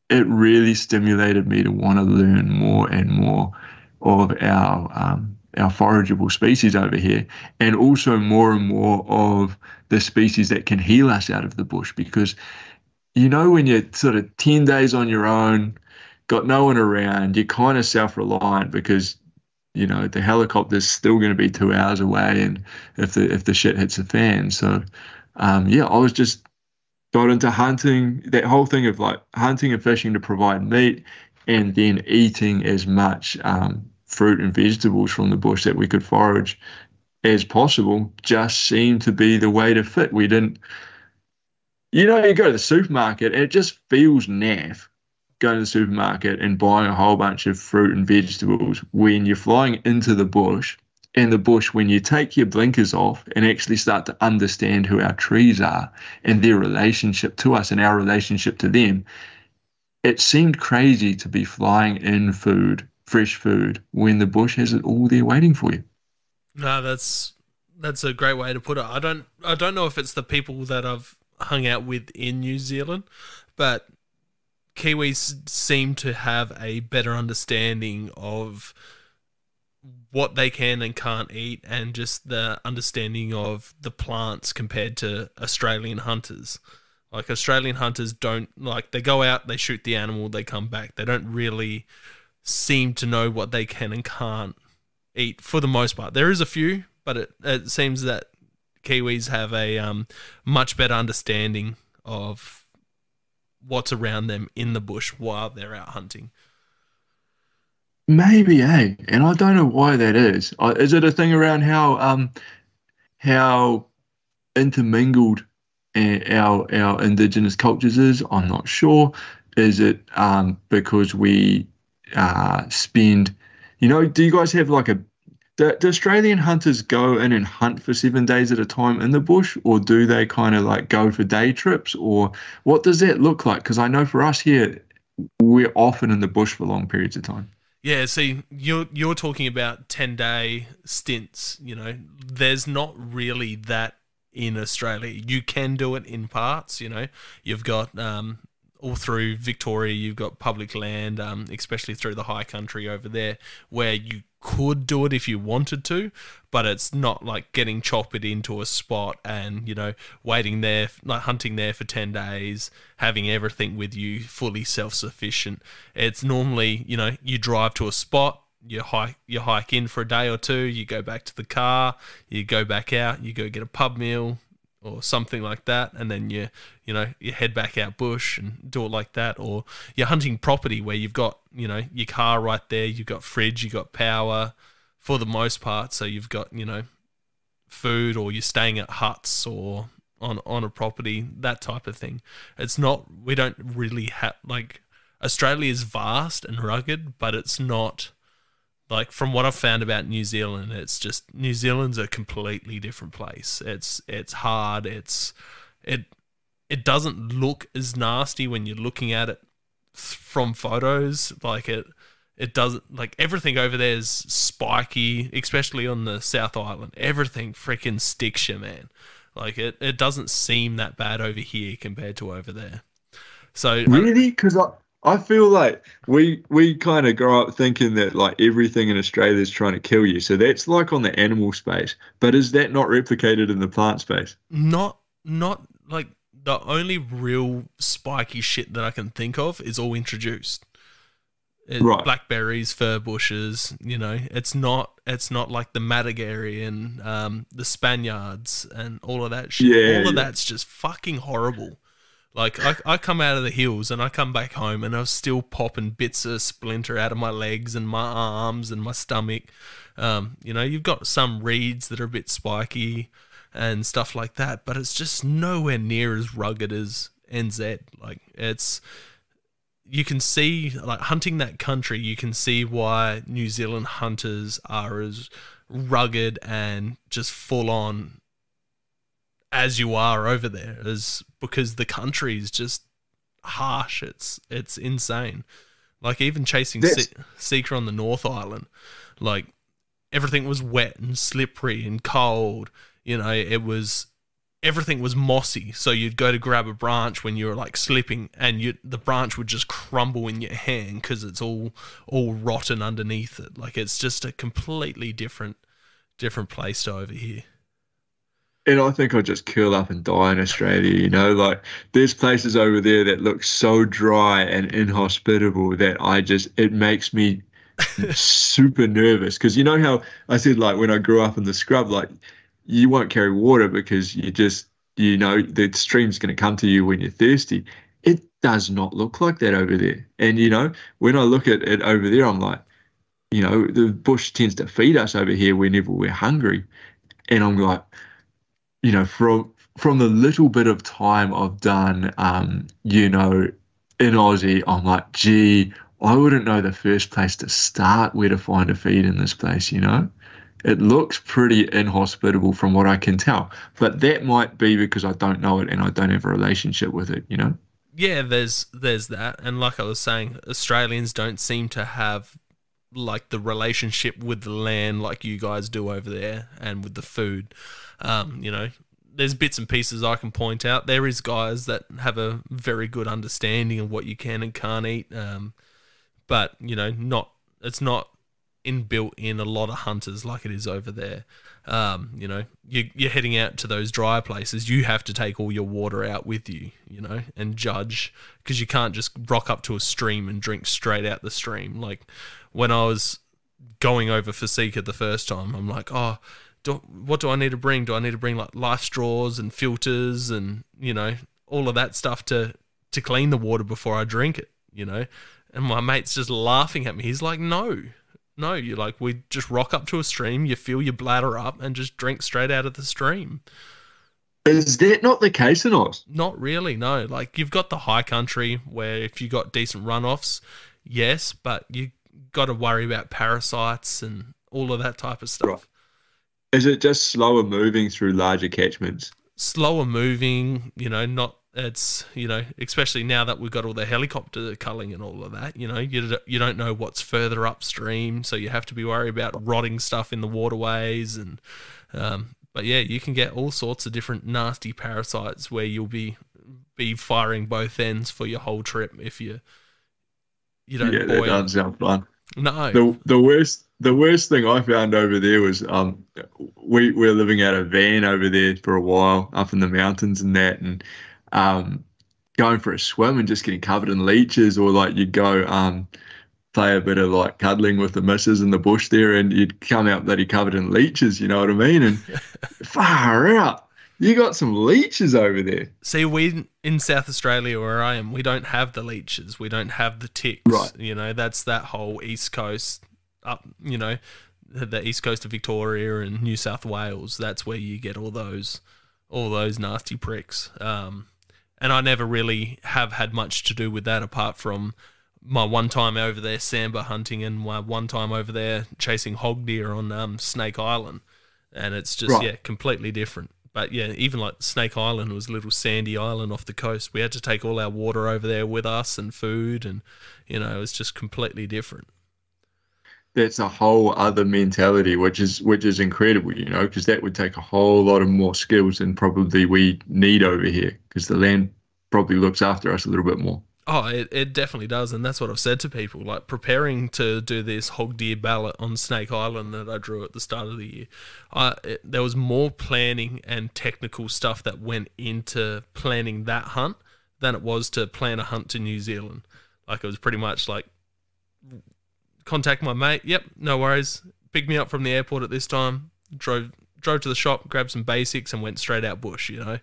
it really stimulated me to want to learn more and more of our forageable species over here, and also more and more of the species that can heal us out of the bush. Because when you're sort of 10 days on your own, got no one around, you're kind of self-reliant because the helicopter's still going to be 2 hours away, and if the shit hits the fan. So yeah, I was just got into hunting, that whole thing of like hunting and fishing to provide meat, and then eating as much fruit and vegetables from the bush that we could forage as possible just seemed to be the way to fit. We didn't, you go to the supermarket and it just feels naff. going to the supermarket and buying a whole bunch of fruit and vegetables when you're flying into the bush. And the bush, when you take your blinkers off and actually start to understand who our trees are and their relationship to us and our relationship to them, it seemed crazy to be flying in food, fresh food, when the bush has it all there waiting for you. No, that's a great way to put it. I don't know if it's the people that I've hung out with in New Zealand, but Kiwis seem to have a better understanding of what they can and can't eat, and just the understanding of the plants compared to Australian hunters. Like, Australian hunters don't, like, they go out, they shoot the animal, they come back. They don't really seem to know what they can and can't eat for the most part. There is a few, but it seems that Kiwis have a much better understanding of what's around them in the bush while they're out hunting. Maybe, eh? And I don't know why that is. Is it a thing around how intermingled our indigenous cultures is? I'm not sure. Is it because we spend, do you guys have like do Australian hunters go in and hunt for 7 days at a time in the bush, or do they kind of like go for day trips, or what does that look like? Because I know for us here, we're often in the bush for long periods of time. Yeah, see, you're talking about 10-day stints. There's not really that in Australia. You can do it in parts. You've got all through Victoria, you've got public land, especially through the high country over there, where you could do it if you wanted to, but it's not like getting choppered into a spot and, waiting there, like hunting there for 10 days, having everything with you, fully self-sufficient. It's normally, you drive to a spot, you hike in for a day or two, you go back to the car, you go back out, you go get a pub meal or something like that, and then you head back out bush and do it like that. Or you're hunting property where you've got, your car right there, you've got fridge, you've got power for the most part, so you've got, food, or you're staying at huts or on a property, that type of thing. We don't really have, like, Australia is vast and rugged, but it's not, like, from what I've found about New Zealand, it's just New Zealand's a completely different place. It's hard. It doesn't look as nasty when you're looking at it from photos. Like, it doesn't, like, everything over there is spiky, especially on the South Island. Everything freaking sticks you, man. Like, it doesn't seem that bad over here compared to over there. So Really? Because I feel like we kind of grow up thinking that like everything in Australia is trying to kill you. So that's like on the animal space. But is that not replicated in the plant space? not like, the only real spiky shit that I can think of is all introduced. Right. Blackberries, fir bushes, it's not like the Madagascar and the Spaniards and all of that shit. Yeah, All of yeah. that's just fucking horrible. Like, I come out of the hills and I come back home and I was still popping bits of splinter out of my legs and my arms and my stomach. You've got some reeds that are a bit spiky and stuff like that, but it's just nowhere near as rugged as NZ. Like, you can see, like, hunting that country, you can see why New Zealand hunters are as rugged and just full on as you are over there, is because the country is just harsh. It's insane. Like, even chasing That's Seeker on the North Island, like, everything was wet and slippery and cold. Everything was mossy. So you'd go to grab a branch when you were like slipping, and the branch would just crumble in your hand because it's all rotten underneath it. Like, it's just a completely different place to over here. And I think I'd just curl up and die in Australia. Like there's places over there that look so dry and inhospitable that it makes me super nervous. Because you know how I said, like, when I grew up in the scrub, like, you won't carry water because the stream's going to come to you when you're thirsty. It does not look like that over there. And, when I look at it over there, I'm like, the bush tends to feed us over here whenever we're hungry. And I'm like, from the little bit of time I've done, in Aussie, I'm like, gee, I wouldn't know the first place to start where to find a feed in this place, you know? It looks pretty inhospitable from what I can tell, but that might be because I don't know it and I don't have a relationship with it, you know? Yeah, there's that, and like I was saying, Australians don't seem to have like the relationship with the land like you guys do over there, and with the food. You know, there's bits and pieces I can point out. There is guys that have a very good understanding of what you can and can't eat, but you know, not it's not inbuilt in a lot of hunters like it is over there. You know, you're heading out to those dry places. You have to take all your water out with you, you know, and judge, because you can't just rock up to a stream and drink straight out the stream. Like when I was going over Fasika the first time, I'm like, oh, what do I need to bring? Do I need to bring like life straws and filters and, you know, all of that stuff to clean the water before I drink it, you know? And my mate's just laughing at me. He's like, no, you like, we just rock up to a stream, you fill your bladder up and just drink straight out of the stream. Is that not the case in Oz? Not really, no. Like you've got the high country where if you got decent runoffs, yes, but you got to worry about parasites and all of that type of stuff. Right. Is it just slower moving through larger catchments? Slower moving, you know, not, it's, you know, especially now that we've got all the helicopter culling and all of that, you know, you don't know what's further upstream, so you have to be worried about rotting stuff in the waterways. And but yeah, you can get all sorts of different nasty parasites where you'll be firing both ends for your whole trip if you don't Yeah, boil. that doesn't sound fun. No. The worst thing I found over there was we're living out of van over there for a while up in the mountains and that, and going for a swim and just getting covered in leeches, or like you'd go play a bit of like cuddling with the missus in the bush there and you'd come out bloody covered in leeches, you know what I mean? And far out, you got some leeches over there. See, we in South Australia where I am, we don't have the leeches, we don't have the ticks. Right. You know, that's that whole east coast up, you know, the east coast of Victoria and New South Wales. That's where you get all those nasty pricks. And I never really have had much to do with that apart from my one time over there sambar hunting and my one time over there chasing hog deer on Snake Island. And it's just, yeah, completely different. But yeah, even like Snake Island was a little sandy island off the coast. We had to take all our water over there with us and food, and, you know, it was just completely different. That's a whole other mentality, which is incredible, you know, because that would take a whole lot of more skills than probably we need over here, because the land probably looks after us a little bit more. Oh, it definitely does, and that's what I've said to people. Like preparing to do this hog deer ballot on Snake Island that I drew at the start of the year, there was more planning and technical stuff that went into planning that hunt than it was to plan a hunt to New Zealand. Like it was pretty much like, contact my mate, yep, no worries, pick me up from the airport at this time, drove to the shop, grabbed some basics and went straight out bush, you know,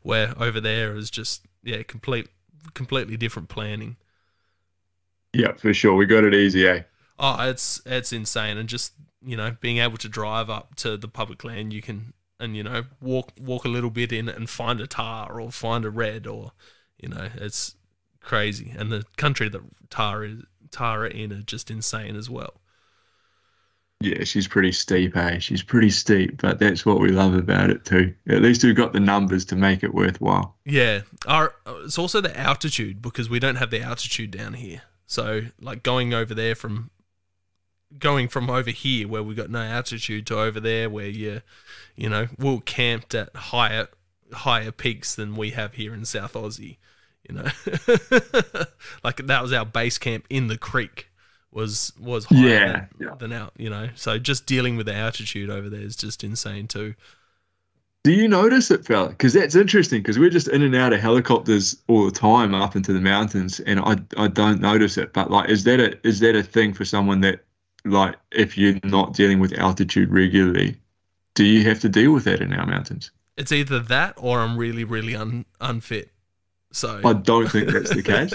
where over there is just, yeah, completely different planning. Yeah, for sure. We got it easy, eh? Oh, it's insane. And just, you know, being able to drive up to the public land, you can, and, you know, walk a little bit in it and find a tar or find a red, or, you know, it's crazy. And the country that Tara in are just insane as well. Yeah, she's pretty steep, eh? She's pretty steep, but that's what we love about it too. At least we've got the numbers to make it worthwhile. Yeah. It's also the altitude, because we don't have the altitude down here. So, like, going from over here where we got no altitude to over there where you know, we're camped at higher peaks than we have here in South Aussie, you know. Like that was our base camp in the creek. Was higher than out, you know. So just dealing with the altitude over there is just insane too. Do you notice it, fella? Because that's interesting, because we're just in and out of helicopters all the time up into the mountains, and I don't notice it. But like, is that a thing for someone that, like, if you're not dealing with altitude regularly, do you have to deal with that in our mountains? It's either that or I'm really, really unfit. So I don't think that's the case.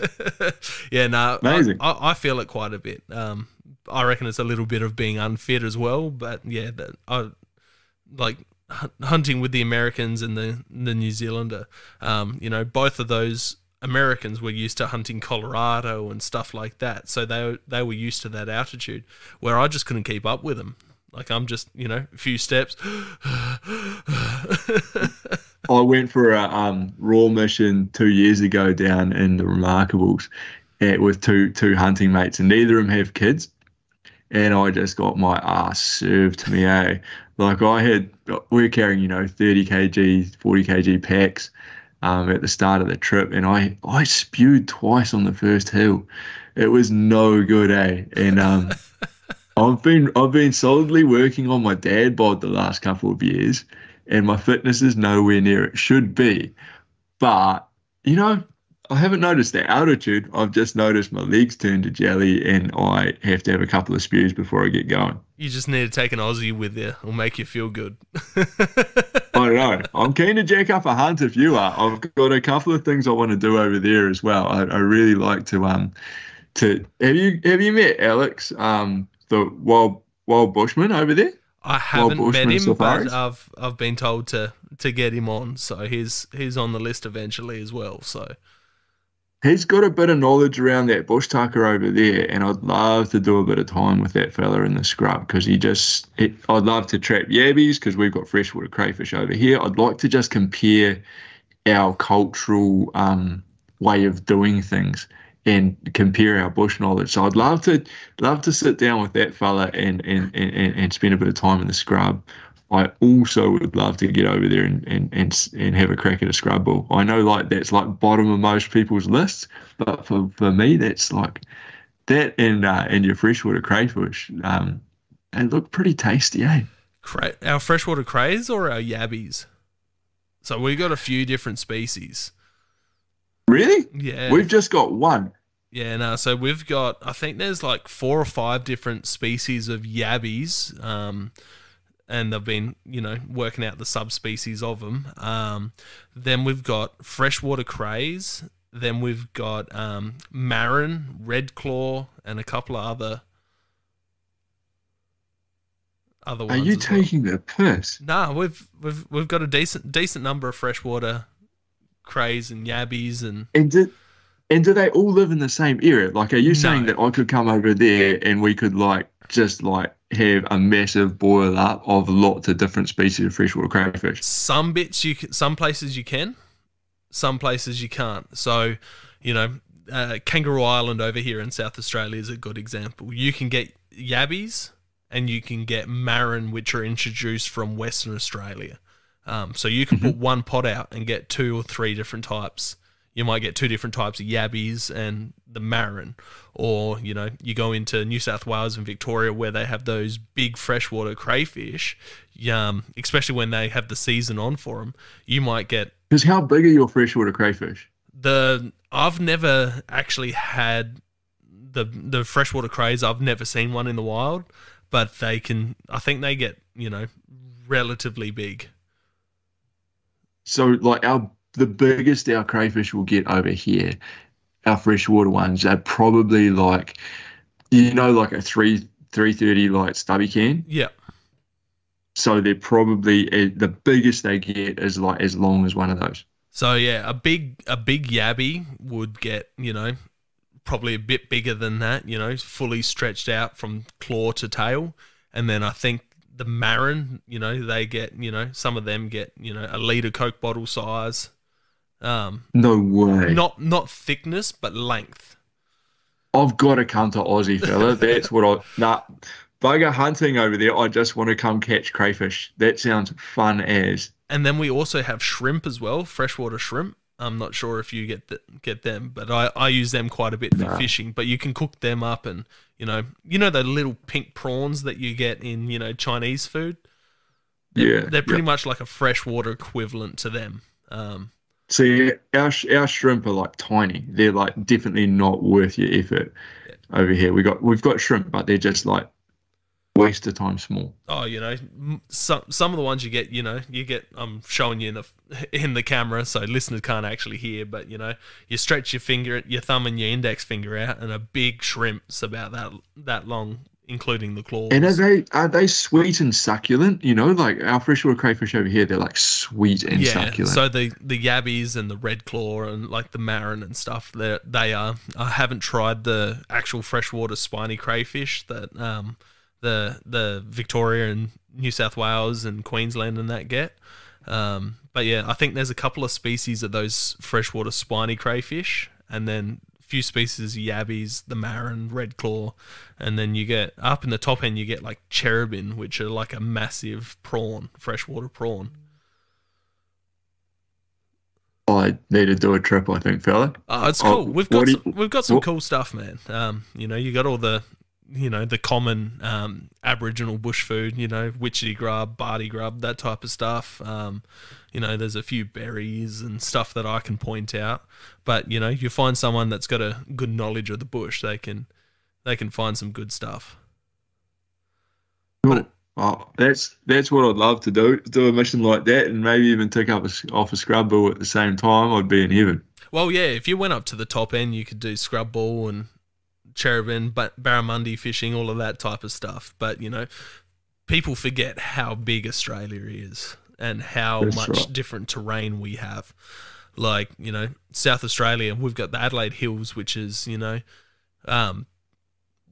Yeah, no, amazing. I feel it quite a bit. I reckon it's a little bit of being unfit as well, but yeah, I like hunting with the Americans and the New Zealander. You know, both of those Americans were used to hunting Colorado and stuff like that, so they were used to that altitude, where I just couldn't keep up with them. Like I'm just, a few steps. I went for a raw mission 2 years ago down in the Remarkables with two hunting mates, and neither of them have kids. And I just got my ass served to me, eh? Like we're carrying, 30 kg, 40 kg packs at the start of the trip, and I spewed twice on the first hill. It was no good, eh? And I've been solidly working on my dad bod the last couple of years, and my fitness is nowhere near it should be. But I haven't noticed the altitude. I've just noticed my legs turn to jelly, and I have to have a couple of spews before I get going. You just need to take an Aussie with you. It'll make you feel good. I don't know. I'm keen to jack up a hunt if you are. I've got a couple of things I want to do over there as well. I really like to have you met Alex, the wild bushman over there? I haven't met him, but I've been told to get him on, so he's on the list eventually as well. So he's got a bit of knowledge around that bush tucker over there, and I'd love to do a bit of time with that fella in the scrub because I'd love to trap yabbies because we've got freshwater crayfish over here. I'd like to just compare our cultural way of doing things and compare our bush knowledge. So I'd love to sit down with that fella and spend a bit of time in the scrub. I also would love to get over there and have a crack at a scrub bull. I know that's like bottom of most people's lists, but for me that's like that and your freshwater crayfish. They look pretty tasty, eh? Our freshwater crays or our yabbies? So we've got a few different species. Really? Yeah. We've just got one. Yeah, no, so we've got, I think there's like 4 or 5 different species of yabbies, and they've been, working out the subspecies of them. Then we've got freshwater crays, then we've got marron, red claw, and a couple of other ones. Are you taking the piss? No, we've got a decent number of freshwater crays and yabbies and do they all live in the same area? Like, are you saying that I could come over there and we could just have a massive boil up of lots of different species of freshwater crayfish? Some places you can, some places you can't. So, Kangaroo Island over here in South Australia is a good example. You can get yabbies and you can get marron, which are introduced from Western Australia. So you can put one pot out and get 2 or 3 different types. You might get 2 different types of yabbies and the marron. Or, you go into New South Wales and Victoria where they have those big freshwater crayfish, especially when they have the season on for them. You might get... Because how big are your freshwater crayfish? I've never actually had the freshwater crays. I've never seen one in the wild, but I think they get, relatively big. So, the biggest our crayfish will get over here, our freshwater ones, are probably like a 330 stubby can. Yeah. So they're probably the biggest they get is as long as one of those. So yeah, a big yabby would get probably a bit bigger than that, fully stretched out from claw to tail, and then I think the marron, they get some of them get a litre Coke bottle size. No way. Not thickness, but length. I've got to come to Aussie, fella. That's what bugger hunting over there. I just want to come catch crayfish. That sounds fun as. And then we also have shrimp as well, freshwater shrimp. I'm not sure if you get them, but I use them quite a bit for fishing. But you can cook them up, and the little pink prawns that you get in Chinese food. They're pretty much like a freshwater equivalent to them. See, our shrimp are tiny. They're definitely not worth your effort. Over here. We've got shrimp, but they're just waste of time small. Oh, some of the ones you get. I'm showing you in the camera, so listeners can't actually hear. But you stretch your thumb and your index finger out, and a big shrimp's about that long including the And claws. are they sweet and succulent? You know, like our freshwater crayfish over here, they're like sweet and Yeah, succulent. so the yabbies and the red claw and like the marron and stuff, they are. I haven't tried the actual freshwater spiny crayfish that the Victoria and New South Wales and Queensland and that get. But yeah, I think there's a couple of species of those freshwater spiny crayfish, and then a few species of yabbies, the marron, red claw, and then you get up in the top end you get like cherubin, which are like a massive prawn, freshwater prawn. I need to do a trip, I think, fella. Oh, it's cool. Oh, what do We've got some what, cool stuff, man. You got all the the common Aboriginal bush food. Witchetty grub, barty grub, that type of stuff. There's a few berries and stuff that I can point out. But you find someone that's got a good knowledge of the bush, they can find some good stuff. cool. But Oh, that's what I'd love to do a mission like that, and maybe even take up off a scrub ball at the same time. I'd be in heaven. well, yeah, if you went up to the top end, you could do scrub ball and cherubin, but barramundi fishing, all of that type of stuff. But people forget how big Australia is and how That's much right. different terrain we have. Like, South Australia, we've got the Adelaide Hills, which is, um,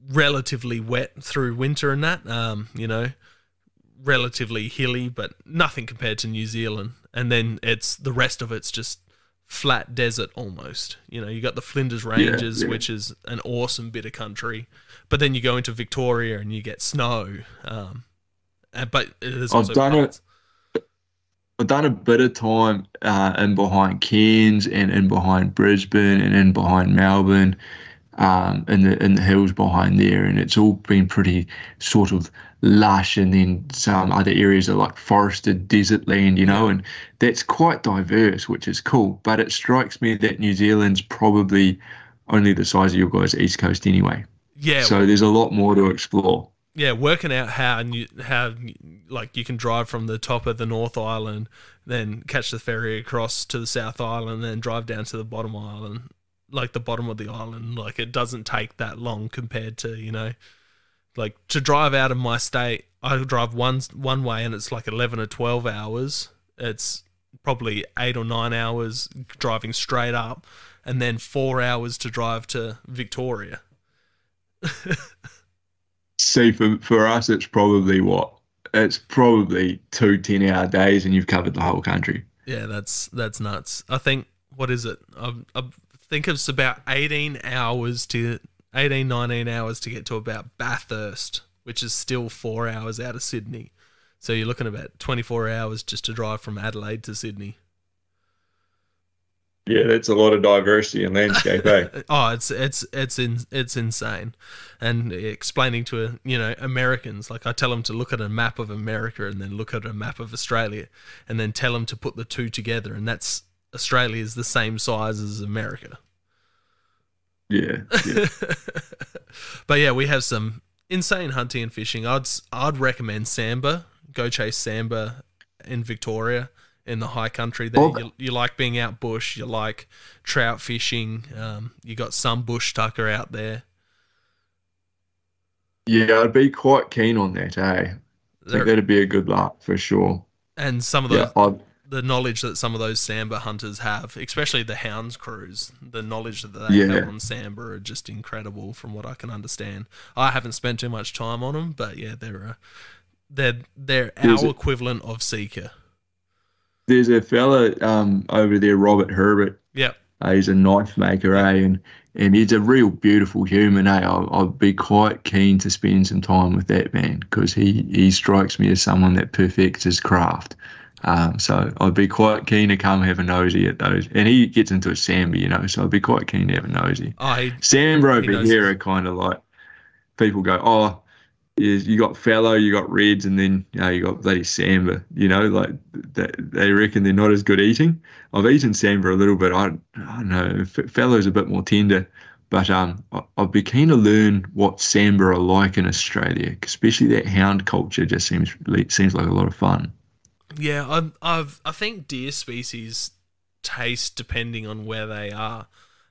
relatively wet through winter and that, relatively hilly, but nothing compared to New Zealand. And then the rest of it's just flat desert almost. You got the Flinders Yeah, Ranges, yeah. which is an awesome bit of country. But then you go into Victoria and you get snow. But there's I've also done it. parts. I've done a bit of time in behind Cairns and in behind Brisbane and in behind Melbourne, in the hills behind there, and it's all been pretty sort of lush. And then some other areas are like forested desert land, Yeah. and that's quite diverse, which is cool. But it strikes me that New Zealand's probably only the size of your guys' East Coast anyway. Yeah, So well, there's a lot more to explore. yeah, working out how like you can drive from the top of the North Island, then catch the ferry across to the South Island, then drive down to the bottom island, like the bottom of the island. Like it doesn't take that long compared to like to drive out of my state. I drive one way and it's like 11 or 12 hours. It's probably 8 or 9 hours driving straight up, and then 4 hours to drive to Victoria. See, for us, it's probably what? It's probably 2 10-hour days, and you've covered the whole country. Yeah, that's nuts. I think what is it? I think it's about 19 hours to get to about Bathurst, which is still 4 hours out of Sydney. So you're looking at about 24 hours just to drive from Adelaide to Sydney. Yeah, that's a lot of diversity in landscape, eh? Oh, it's insane. And explaining to Americans, like I tell them to look at a map of America and then look at a map of Australia, and then tell them to put the two together, and that's Australia is the same size as America. Yeah, yeah. But yeah, we have some insane hunting and fishing. I'd recommend Samba. Go chase Samba in Victoria, in the high country there. Oh, You like being out bush, you like trout fishing, you got some bush tucker out there. yeah, I'd be quite keen on that, eh? I think There, that'd be a good luck for sure. and some of Yeah, the knowledge that some of those Samba hunters have, especially the hounds crews, the knowledge that they have yeah. on Samba are just incredible from what I can understand. I haven't spent too much time on them, but yeah, they're There's our a, equivalent of Seeker. there's a fella over there, Robert Herbert. Yep. He's a knife maker, Yep. eh? And he's a real beautiful human, eh? I'd be quite keen to spend some time with that man because he strikes me as someone that perfects his craft. So I'd be quite keen to come have a nosy at those. And he gets into a Samba, so I'd be quite keen to have a nosy. Oh, Samba he over knows here this. are kind of like people go, oh, you got fallow, you got reds, and then you got bloody Samba. Like they reckon they're not as good eating. I've eaten Samba a little bit. I don't know. Fallow's a bit more tender, but I'd be keen to learn what Samba are like in Australia, especially that hound culture. Just seems like a lot of fun. Yeah, I think deer species taste depending on where they are.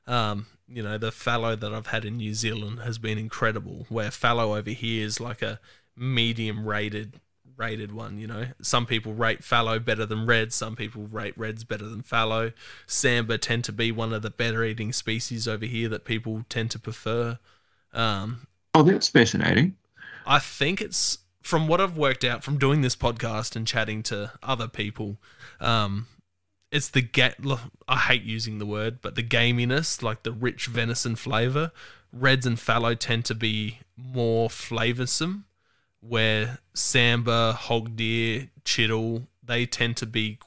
The fallow that I've had in New Zealand has been incredible. Where fallow over here is like a medium rated one. Some people rate fallow better than reds. Some people rate reds better than fallow. Samba tend to be one of the better eating species over here that people tend to prefer. Um, Oh, that's fascinating. I think it's from what I've worked out from doing this podcast and chatting to other people. It's I hate using the word, but the gaminess, like the rich venison flavor. Reds and fallow tend to be more flavorsome, where Samba, hog deer, chital, they tend to be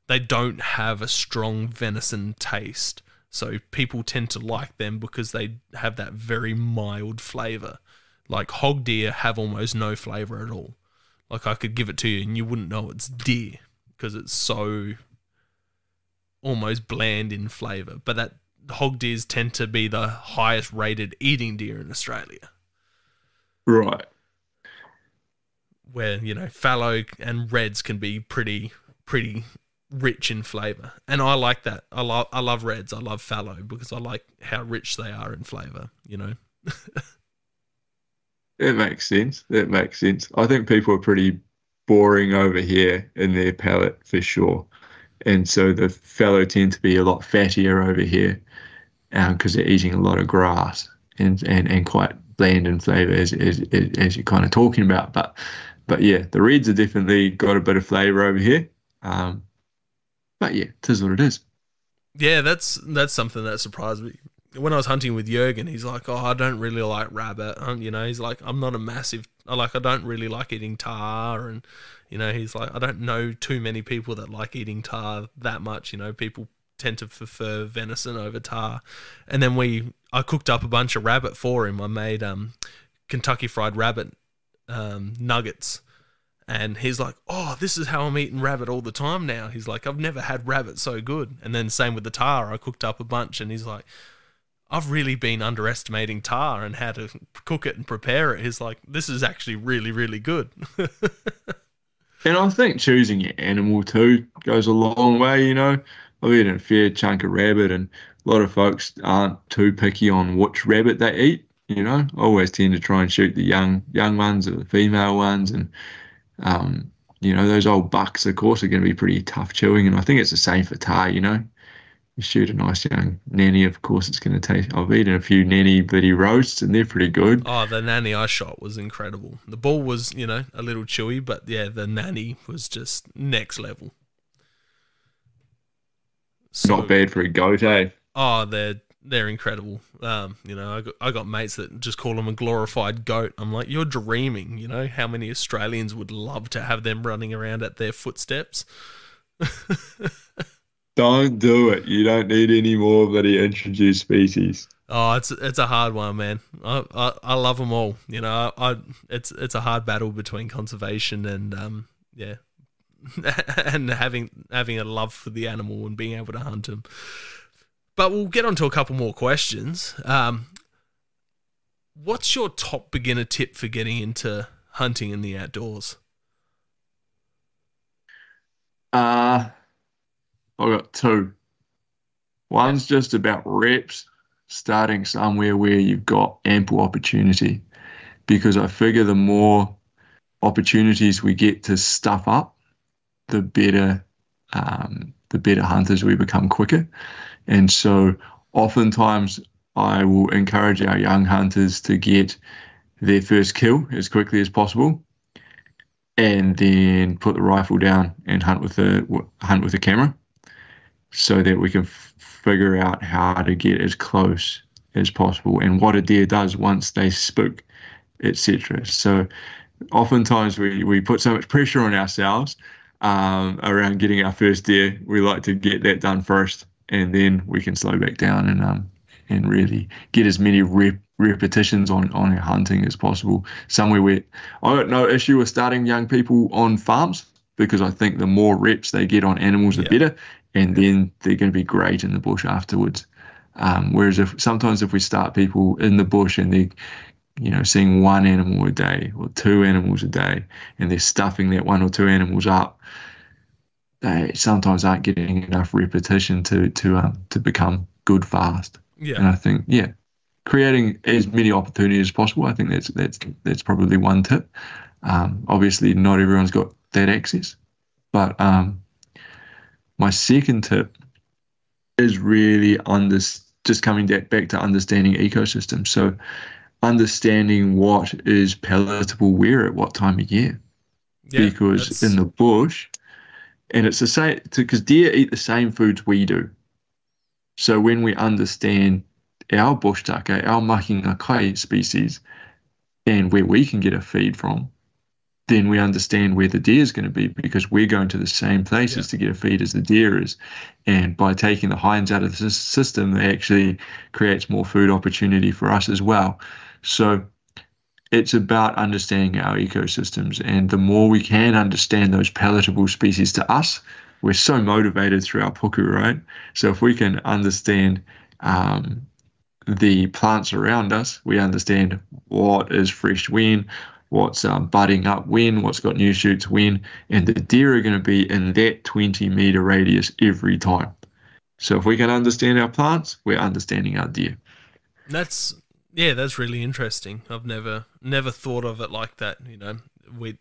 they don't have a strong venison taste. So people tend to like them because they have that very mild flavor. Like hog deer have almost no flavor at all. Like I could give it to you and you wouldn't know it's deer because it's so almost bland in flavor. But that hog deers tend to be the highest rated eating deer in Australia. Right. Where, fallow and reds can be pretty rich in flavor. And I like that. I love reds. I love fallow because I like how rich they are in flavor. That makes sense. That makes sense. I think people are pretty boring over here in their palate for sure. And so the fallow tend to be a lot fattier over here because they're eating a lot of grass and quite bland in flavour as you're kind of talking about. But yeah, the reds have definitely got a bit of flavour over here. But yeah, it is what it is. Yeah, that's something that surprised me. When I was hunting with Jurgen, he's like, "Oh, I don't really like rabbit." He's like, "I'm not a massive. I don't really like eating tar." And he's like, "I don't know too many people that like eating tar that much." People tend to prefer venison over tar. And then I cooked up a bunch of rabbit for him. I made Kentucky Fried Rabbit nuggets. And he's like, "Oh, this is how I'm eating rabbit all the time now." He's like, "I've never had rabbit so good." And then same with the tar. I cooked up a bunch and he's like, "I've really been underestimating tar and how to cook it and prepare it." He's like, "This is actually really, really good." And I think choosing your animal too goes a long way. I've eaten a fair chunk of rabbit, and a lot of folks aren't too picky on which rabbit they eat. I always tend to try and shoot the young ones or the female ones, and those old bucks, of course, are going to be pretty tough chewing, and I think it's the same for tar. You shoot a nice young nanny, of course, it's going to taste. I've eaten a few nanny bloody roasts, and they're pretty good. Oh, the nanny I shot was incredible. The bull was, a little chewy, but yeah, the nanny was just next level. So, not bad for a goat, eh? Oh, they're incredible. I got mates that just call them a glorified goat. I'm like, you're dreaming. How many Australians would love to have them running around at their footsteps? Don't do it. You don't need any more bloody introduced species. Oh, it's a hard one, man. I love them all. It's a hard battle between conservation and yeah, and having a love for the animal and being able to hunt them. But we'll get on to a couple more questions. What's your top beginner tip for getting into hunting in the outdoors? I've got two. One's just about reps, starting somewhere where you've got ample opportunity, because I figure the more opportunities we get to stuff up, the better hunters we become quicker. And so oftentimes I will encourage our young hunters to get their first kill as quickly as possible, and then put the rifle down and hunt with the camera, so that we can figure out how to get as close as possible and what a deer does once they spook, etc. So oftentimes we put so much pressure on ourselves around getting our first deer. We like to get that done first, and then we can slow back down and really get as many repetitions on our hunting as possible. Somewhere where I got no issue with starting young people on farms, because I think the more reps they get on animals, the better, and then they're going to be great in the bush afterwards. Whereas sometimes if we start people in the bush and they're seeing one animal a day or two animals a day, and they're stuffing that one or two animals up, they sometimes aren't getting enough repetition to become good fast. Yeah. And I think, yeah, creating as many opportunities as possible. I think that's probably one tip. Obviously, not everyone's got that access, but my second tip is really just coming back to understanding ecosystems. So understanding what is palatable where at what time of year. Yeah. Because in the bush, and it's the same, because deer eat the same foods we do. So when we understand our bush tucker, our makingakai species, and where we can get a feed from, then we understand where the deer is going to be because we're going to the same places to get a feed as the deer is. And by taking the hinds out of the system, it actually creates more food opportunity for us as well. So it's about understanding our ecosystems. And the more we can understand those palatable species to us, we're so motivated through our puku, right? So if we can understand the plants around us, we understand what is fresh when, what's budding up when, what's got new shoots when, and the deer are going to be in that 20-meter radius every time. So if we can understand our plants, we're understanding our deer. That's really interesting. I've never thought of it like that. You know, we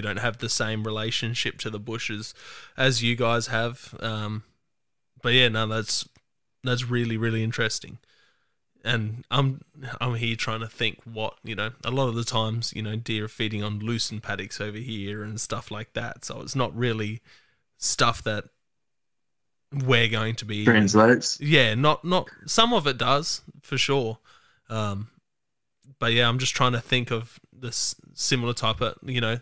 don't have the same relationship to the bushes as you guys have. But yeah, no, that's really, really interesting. And I'm here trying to think what, you know, a lot of the times, you know, deer are feeding on lucerne paddocks over here and stuff like that. So it's not really stuff that we're going to be translates. Yeah, not some of it does for sure. But yeah, I'm just trying to think of this similar type of, you know,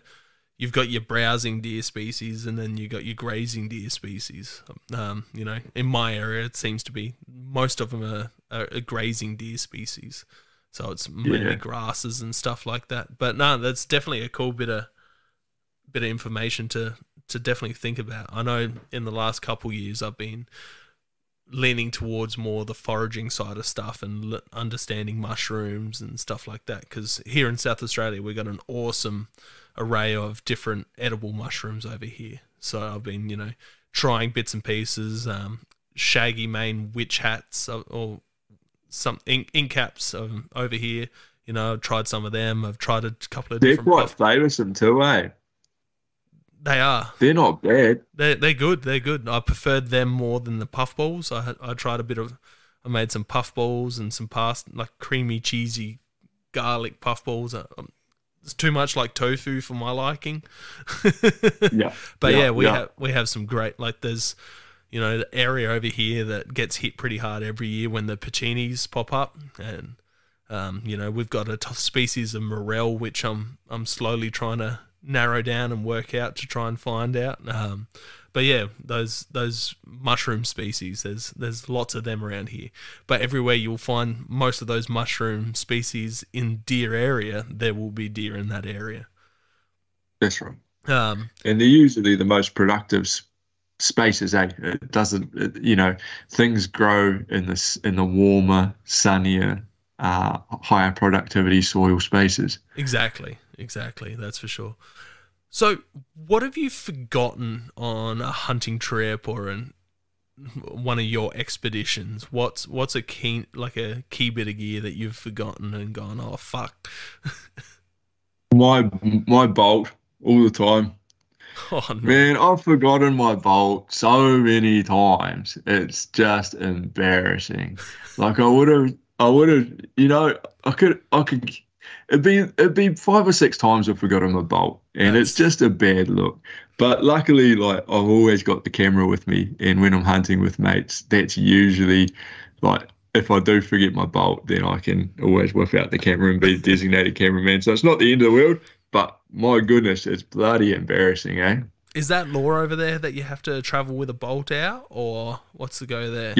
you've got your browsing deer species and then you got your grazing deer species. You know, in my area, it seems to be most of them are grazing deer species. So it's mainly grasses and stuff like that. But no, that's definitely a cool bit of information to definitely think about. I know in the last couple of years I've been leaning towards more the foraging side of stuff and understanding mushrooms and stuff like that, because here in South Australia we've got an awesome array of different edible mushrooms over here. So I've been, you know, trying bits and pieces, shaggy mane witch hats or some ink caps over here. You know, I've tried some of them. I've tried a couple of different. They're quite famous too, eh? They are. They're not bad. They're good. They're good. I preferred them more than the puffballs. I tried I made some puffballs and some like creamy, cheesy, garlic puffballs. It's too much like tofu for my liking. Yeah. But we have some great, like there's, you know, the area over here that gets hit pretty hard every year when the puccinis pop up, and you know, we've got a species of morel which I'm slowly trying to narrow down and work out to try and find out. But yeah, those mushroom species, there's lots of them around here. But everywhere you'll find most of those mushroom species in deer area, there will be deer in that area. That's right. And they're usually the most productive spaces, eh? It doesn't, you know, things grow in the warmer, sunnier, higher productivity soil spaces. Exactly. That's for sure. So, what have you forgotten on a hunting trip or one of your expeditions? What's a key bit of gear that you've forgotten and gone, oh fuck? My bolt all the time. Oh no. Man, I've forgotten my bolt so many times. It's just embarrassing. Like I would have, you know, I could. It'd be 5 or 6 times I've forgotten my bolt, and it's just a bad look. But luckily, like I've always got the camera with me, and when I'm hunting with mates, that's usually like if I do forget my bolt, then I can always whip out the camera and be a designated cameraman. So it's not the end of the world, but my goodness, it's bloody embarrassing, eh? Is that law over there that you have to travel with a bolt out, or what's the go there?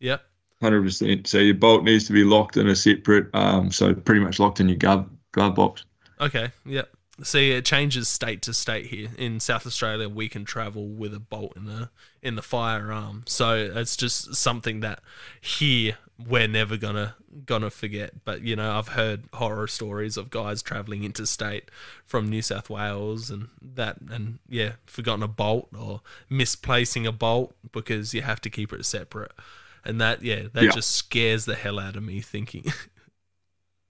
Yep. 100%. So your bolt needs to be locked in a separate, so pretty much locked in your glove box. Okay, yep. See, it changes state to state here. In South Australia, we can travel with a bolt in the firearm. So it's just something that here we're never gonna forget. But you know, I've heard horror stories of guys traveling interstate from New South Wales and forgotten a bolt or misplacing a bolt because you have to keep it separate. And that Yeah. just scares the hell out of me thinking.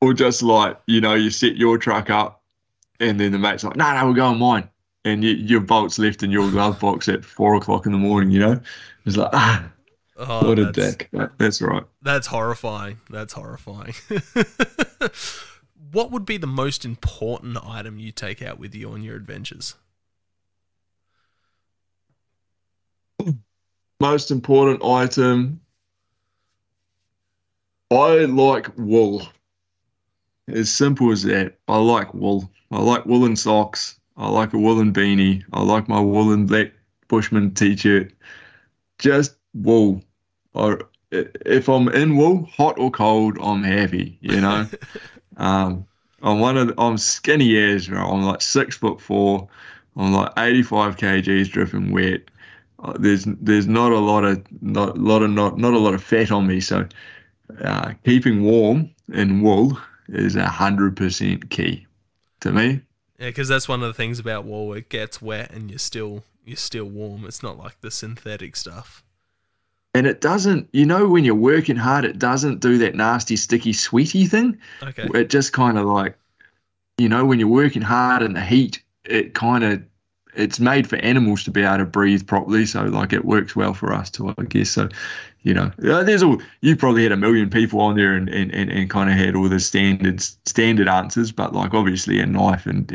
Or just like, you set your truck up and then the mate's like, no, no, we're going mine. And your bolt's left in your glove box at 4 o'clock in the morning. It's like, Oh, what a dick. That's right. that's horrifying. That's horrifying. What would be the most important item you take out with you on your adventures? Most important item, I like wool. As simple as that. I like wool. I like woolen socks. I like a woolen beanie. I like my woolen black Bushman t-shirt. Just wool. Or if I'm in wool, hot or cold, I'm happy. Um, I'm skinny as, bro. I'm like 6'4". I'm like 85 kgs dripping wet. There's not a lot of not a lot of fat on me, so keeping warm in wool is 100% key to me. Yeah, because that's one of the things about wool. It gets wet and you're still warm. It's not like the synthetic stuff. And it doesn't, when you're working hard, it doesn't do that nasty, sticky, sweaty thing. Okay. It just kind of like, when you're working hard in the heat, it's made for animals to be able to breathe properly. So like it works well for us too, I guess. So, you probably had a million people on there and kind of had all the standard answers, but like obviously a knife and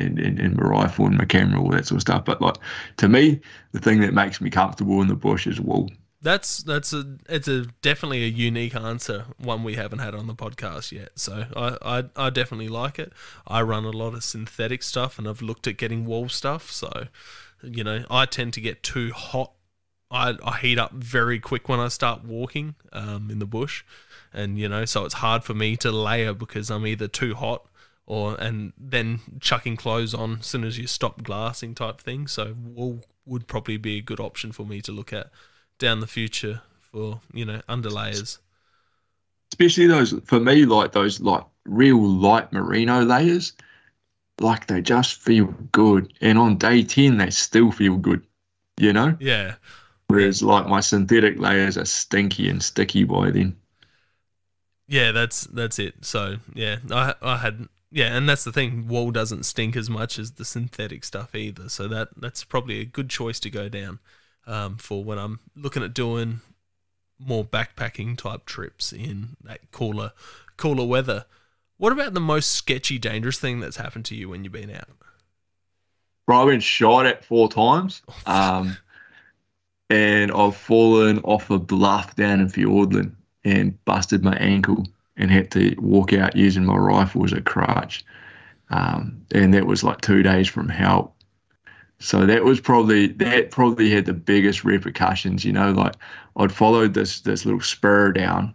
my rifle and my camera, all that sort of stuff. But like to me, the thing that makes me comfortable in the bush is wool. It's definitely a unique answer, one we haven't had on the podcast yet. So I definitely like it. I run a lot of synthetic stuff, and I've looked at getting wool stuff. So, I tend to get too hot. I heat up very quick when I start walking in the bush, and so it's hard for me to layer because I'm either too hot and then chucking clothes on as soon as you stop glassing type thing. So wool would probably be a good option for me to look at down the future for underlayers, Especially those, for me, like those like real light merino layers, like they just feel good, and on day 10 they still feel good. yeah. Whereas like my synthetic layers are stinky and sticky by then. Yeah, that's it. So yeah, I had, and that's the thing. Wool doesn't stink as much as the synthetic stuff either. So that's probably a good choice to go down for when I'm looking at doing more backpacking type trips in that cooler weather. What about the most sketchy, dangerous thing that's happened to you when you've been out? Bro, I've been shot at 4 times. And I've fallen off a bluff down in Fiordland and busted my ankle and had to walk out using my rifle as a crutch. And that was like 2 days from help. So that probably had the biggest repercussions. Like I'd followed this little spur down,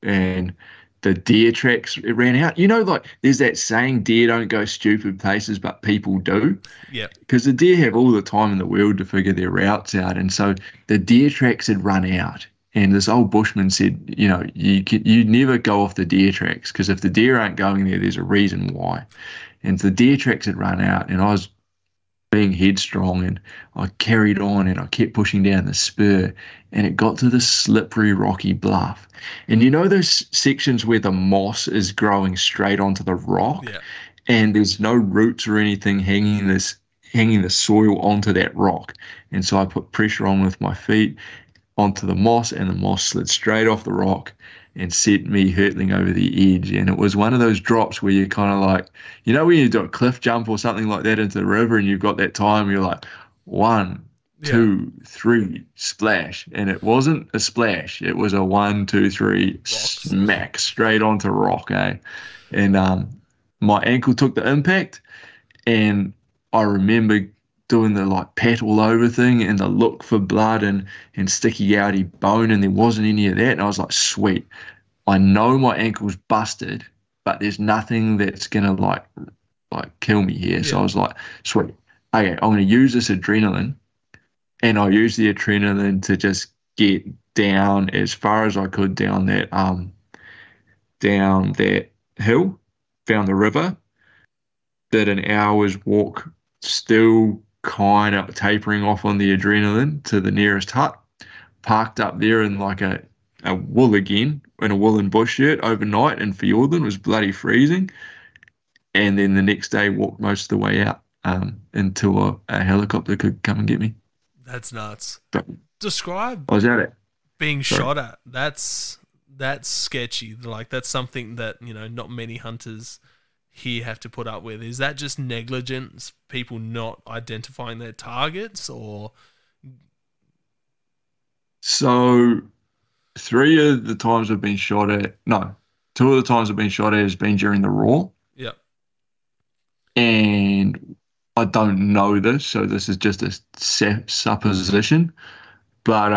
and the deer tracks, it ran out. Like there's that saying, deer don't go stupid places, but people do. Yeah. Because the deer have all the time in the world to figure their routes out. And so the deer tracks had run out. And this old bushman said, you never go off the deer tracks, because if the deer aren't going there, there's a reason why. And the deer tracks had run out, and I was being headstrong, and I carried on and I kept pushing down the spur, and it got to this slippery rocky bluff. And those sections where the moss is growing straight onto the rock, Yeah. and there's no roots or anything hanging the soil onto that rock. And so I put pressure on with my feet onto the moss, and the moss slid straight off the rock and sent me hurtling over the edge. And it was one of those drops where you're kind of like, when you do a cliff jump or something like that into the river, and you've got that time, you're like, 1, 2, 3, splash. And it wasn't a splash. It was a 1, 2, 3, smack straight onto rock, eh? And my ankle took the impact, and I remember doing the like pat all over thing and the look for blood and sticky outy bone, and there wasn't any of that. And I was like, sweet, I know my ankle's busted, but there's nothing that's gonna like kill me here. Yeah. So I was like, sweet, okay, I'm gonna use this adrenaline. And I used the adrenaline to just get down as far as I could down that hill, found the river, did an hour's walk, still kind of tapering off on the adrenaline to the nearest hut, parked up there in like a a wool again in a woolen bush shirt overnight in Fiordland. It was bloody freezing. And then the next day walked most of the way out until a helicopter could come and get me. That's nuts. But Describe I was out at, being sorry. shot at. That's sketchy. Like, that's something that, not many hunters here have to put up with. Is that just negligence, people not identifying their targets, or? So three of the times I've been shot at, no, two of the times I've been shot at has been during the raw. Yeah. And I don't know this, so this is just a supposition, but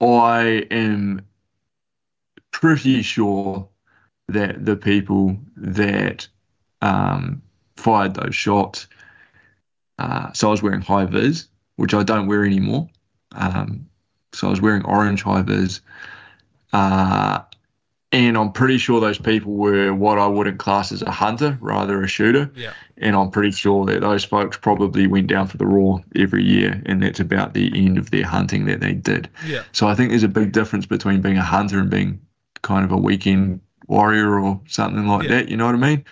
I am pretty sure that the people that fired those shots, so I was wearing high vis, which I don't wear anymore. So I was wearing orange high vis, and I'm pretty sure those people were what I wouldn't class as a hunter, rather a shooter. Yeah. And I'm pretty sure that those folks probably went down for the raw every year, and that's about the end of their hunting that they did. Yeah. So I think there's a big difference between being a hunter and being kind of a weekend warrior or something like that. You know what I mean?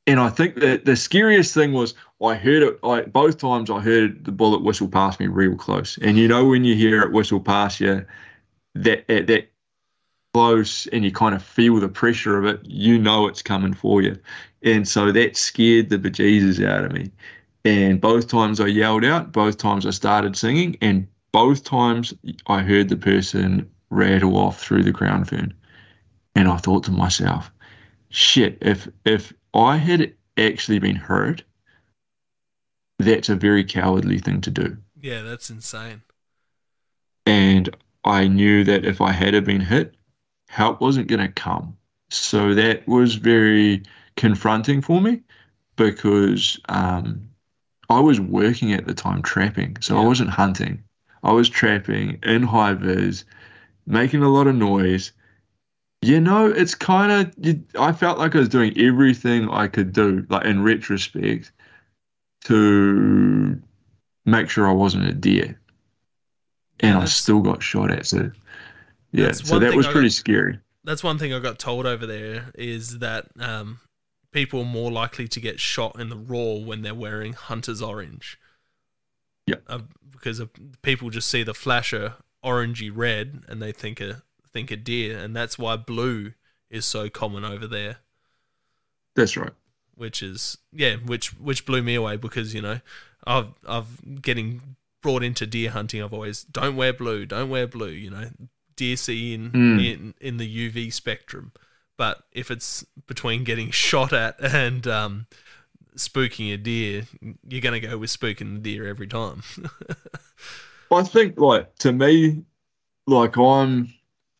And I think that the scariest thing was I heard it. Both times I heard the bullet whistle past me real close. And when you hear it whistle past you, that close, and you kind of feel the pressure of it, it's coming for you. And so that scared the bejesus out of me. And both times I yelled out, both times I started singing, and both times I heard the person rattle off through the crown fern. And I thought to myself, shit, if I had actually been hurt, that's a very cowardly thing to do. Yeah, that's insane. And I knew that if I had been hit, help wasn't going to come. So that was very confronting for me, because I was working at the time trapping. So I wasn't hunting. I was trapping in high vis, making a lot of noise. It's kind of, I felt like I was doing everything I could do, like in retrospect, to make sure I wasn't a deer. And I still got shot at. So, yeah, so that was pretty scary. That's one thing I got told over there, is that people are more likely to get shot in the raw when they're wearing hunter's orange. Yeah. Because people just see the flasher orangey red and they think a deer, and that's why blue is so common over there. That's right. Which blew me away, because I've getting brought into deer hunting. I've always don't wear blue. Deer see in the UV spectrum. But if it's between getting shot at and spooking a deer, you're going to go with spooking the deer every time. I think, to me,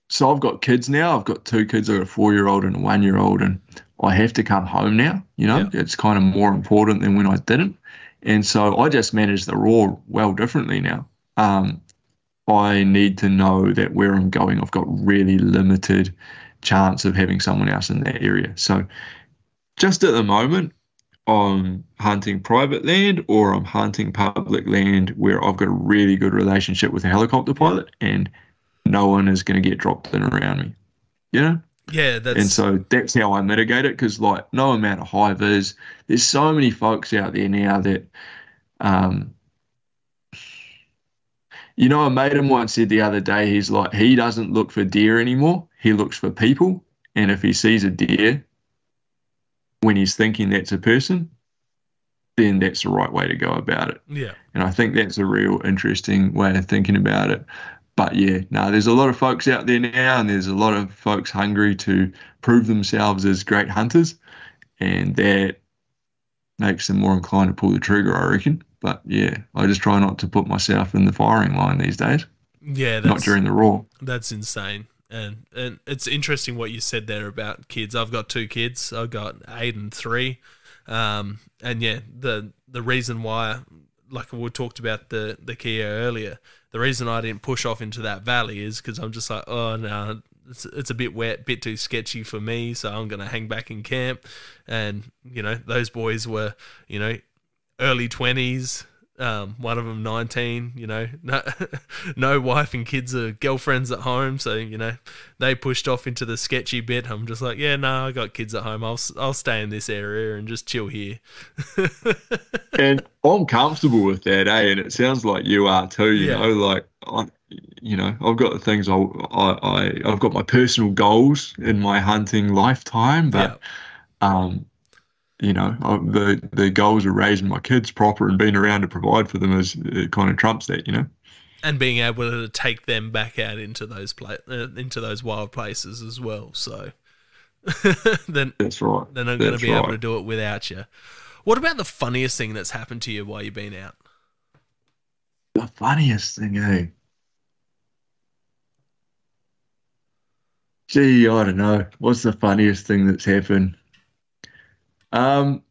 so I've got kids now. I've got two kids. I've got a 4-year-old and a 1-year-old, and I have to come home now. It's kind of more important than when I didn't. And so I just manage the raw well differently now. I need to know that where I'm going, I've got really limited chance of having someone else in that area. So just at the moment, I'm hunting private land or I'm hunting public land where I've got a really good relationship with a helicopter pilot, and no one is going to get dropped in around me. Yeah, and so that's how I mitigate it, because no amount of high vis. There's so many folks out there now that, a mate of mine said the other day, he's like, he doesn't look for deer anymore. He looks for people. And if he sees a deer, when he's thinking that's a person, then that's the right way to go about it. Yeah. And I think that's a real interesting way of thinking about it. But yeah, no, there's a lot of folks out there now, and there's a lot of folks hungry to prove themselves as great hunters, and that makes them more inclined to pull the trigger, I reckon. But yeah, I just try not to put myself in the firing line these days. Yeah, not during the raw. That's insane. And it's interesting what you said there about kids. I've got 2 kids. I've got 8 and 3. And yeah, the reason why, like we talked about the Kia earlier, the reason I didn't push off into that valley is because I'm just like, oh no, it's a bit wet, bit too sketchy for me, so I'm going to hang back in camp. And, those boys were, early 20s, One of them 19, no, no wife and kids or girlfriends at home. So, they pushed off into the sketchy bit. I'm just like, yeah, no, I got kids at home. I'll stay in this area and just chill here. And I'm comfortable with that, eh? And it sounds like you are too, Yeah. like I've got the things I've got my personal goals in my hunting lifetime, Yeah. but um, the goals of raising my kids proper and being around to provide for them is it kind of trumps that. And being able to take them back out into into those wild places as well. So then That's right. they're not going to That's be able to right. do it without you. What about the funniest thing that's happened to you while you've been out? The funniest thing, eh? Gee, I don't know. What's the funniest thing that's happened? Um,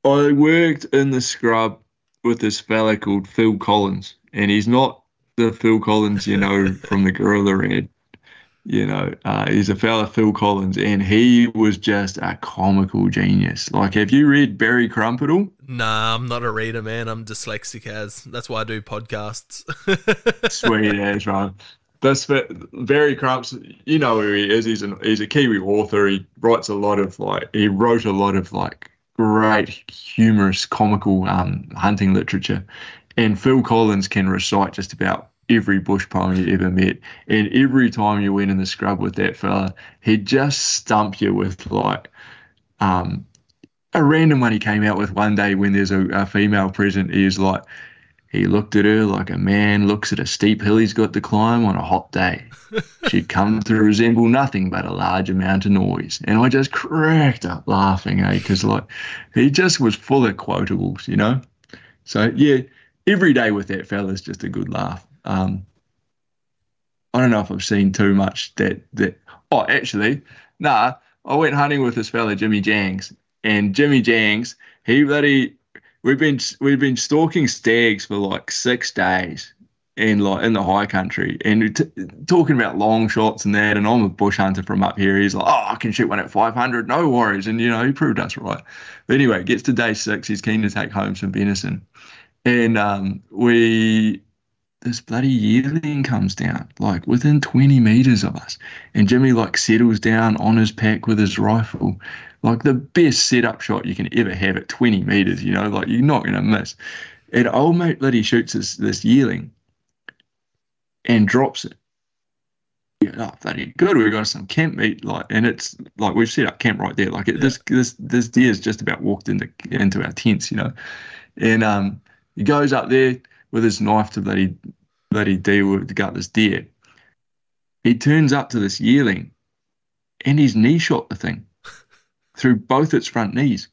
I worked in the scrub with this fella called Phil Collins, and he's not the Phil Collins, from the Gorilla ad. He's a fella, Phil Collins, and he was just a comical genius. Like, have you read Barry Crump at all? Nah, I'm not a reader, man. I'm dyslexic as. That's why I do podcasts. Sweet as, right. Barry Crump's, you know who he is. He's a Kiwi author. He wrote a lot of great humorous, comical hunting literature. And Phil Collins can recite just about every bush poem you ever met. And every time you went in the scrub with that fella, he'd just stump you with um a random one he came out with one day when there's a female present. He looked at her like a man looks at a steep hill he's got to climb on a hot day. She'd come to resemble nothing but a large amount of noise. And I just cracked up laughing, because he just was full of quotables. So yeah, every day with that fella is just a good laugh. I don't know if I've seen too much that. Oh, actually, nah. I went hunting with this fella Jimmy Jangs, and Jimmy Jangs, he bloody. We've been stalking stags for like 6 days, in the high country, and talking about long shots and that. And I'm a bush hunter from up here. He's like, oh, I can shoot one at 500, no worries. And he proved us right. But anyway, it gets to day 6. He's keen to take home some venison, and this bloody yearling comes down, like within 20 meters of us. And Jimmy settles down on his pack with his rifle, like the best setup shot you can ever have at 20 meters, like you're not going to miss. And old mate bloody shoots this yearling and drops it. Yeah, oh, bloody good. We've got some camp meat, and it's like we've set up camp right there. Like this deer's just about walked into our tents. And he goes up there with his knife to bloody deal with to gut this deer. He turns up to this yearling, and he's knee shot the thing through both its front knees.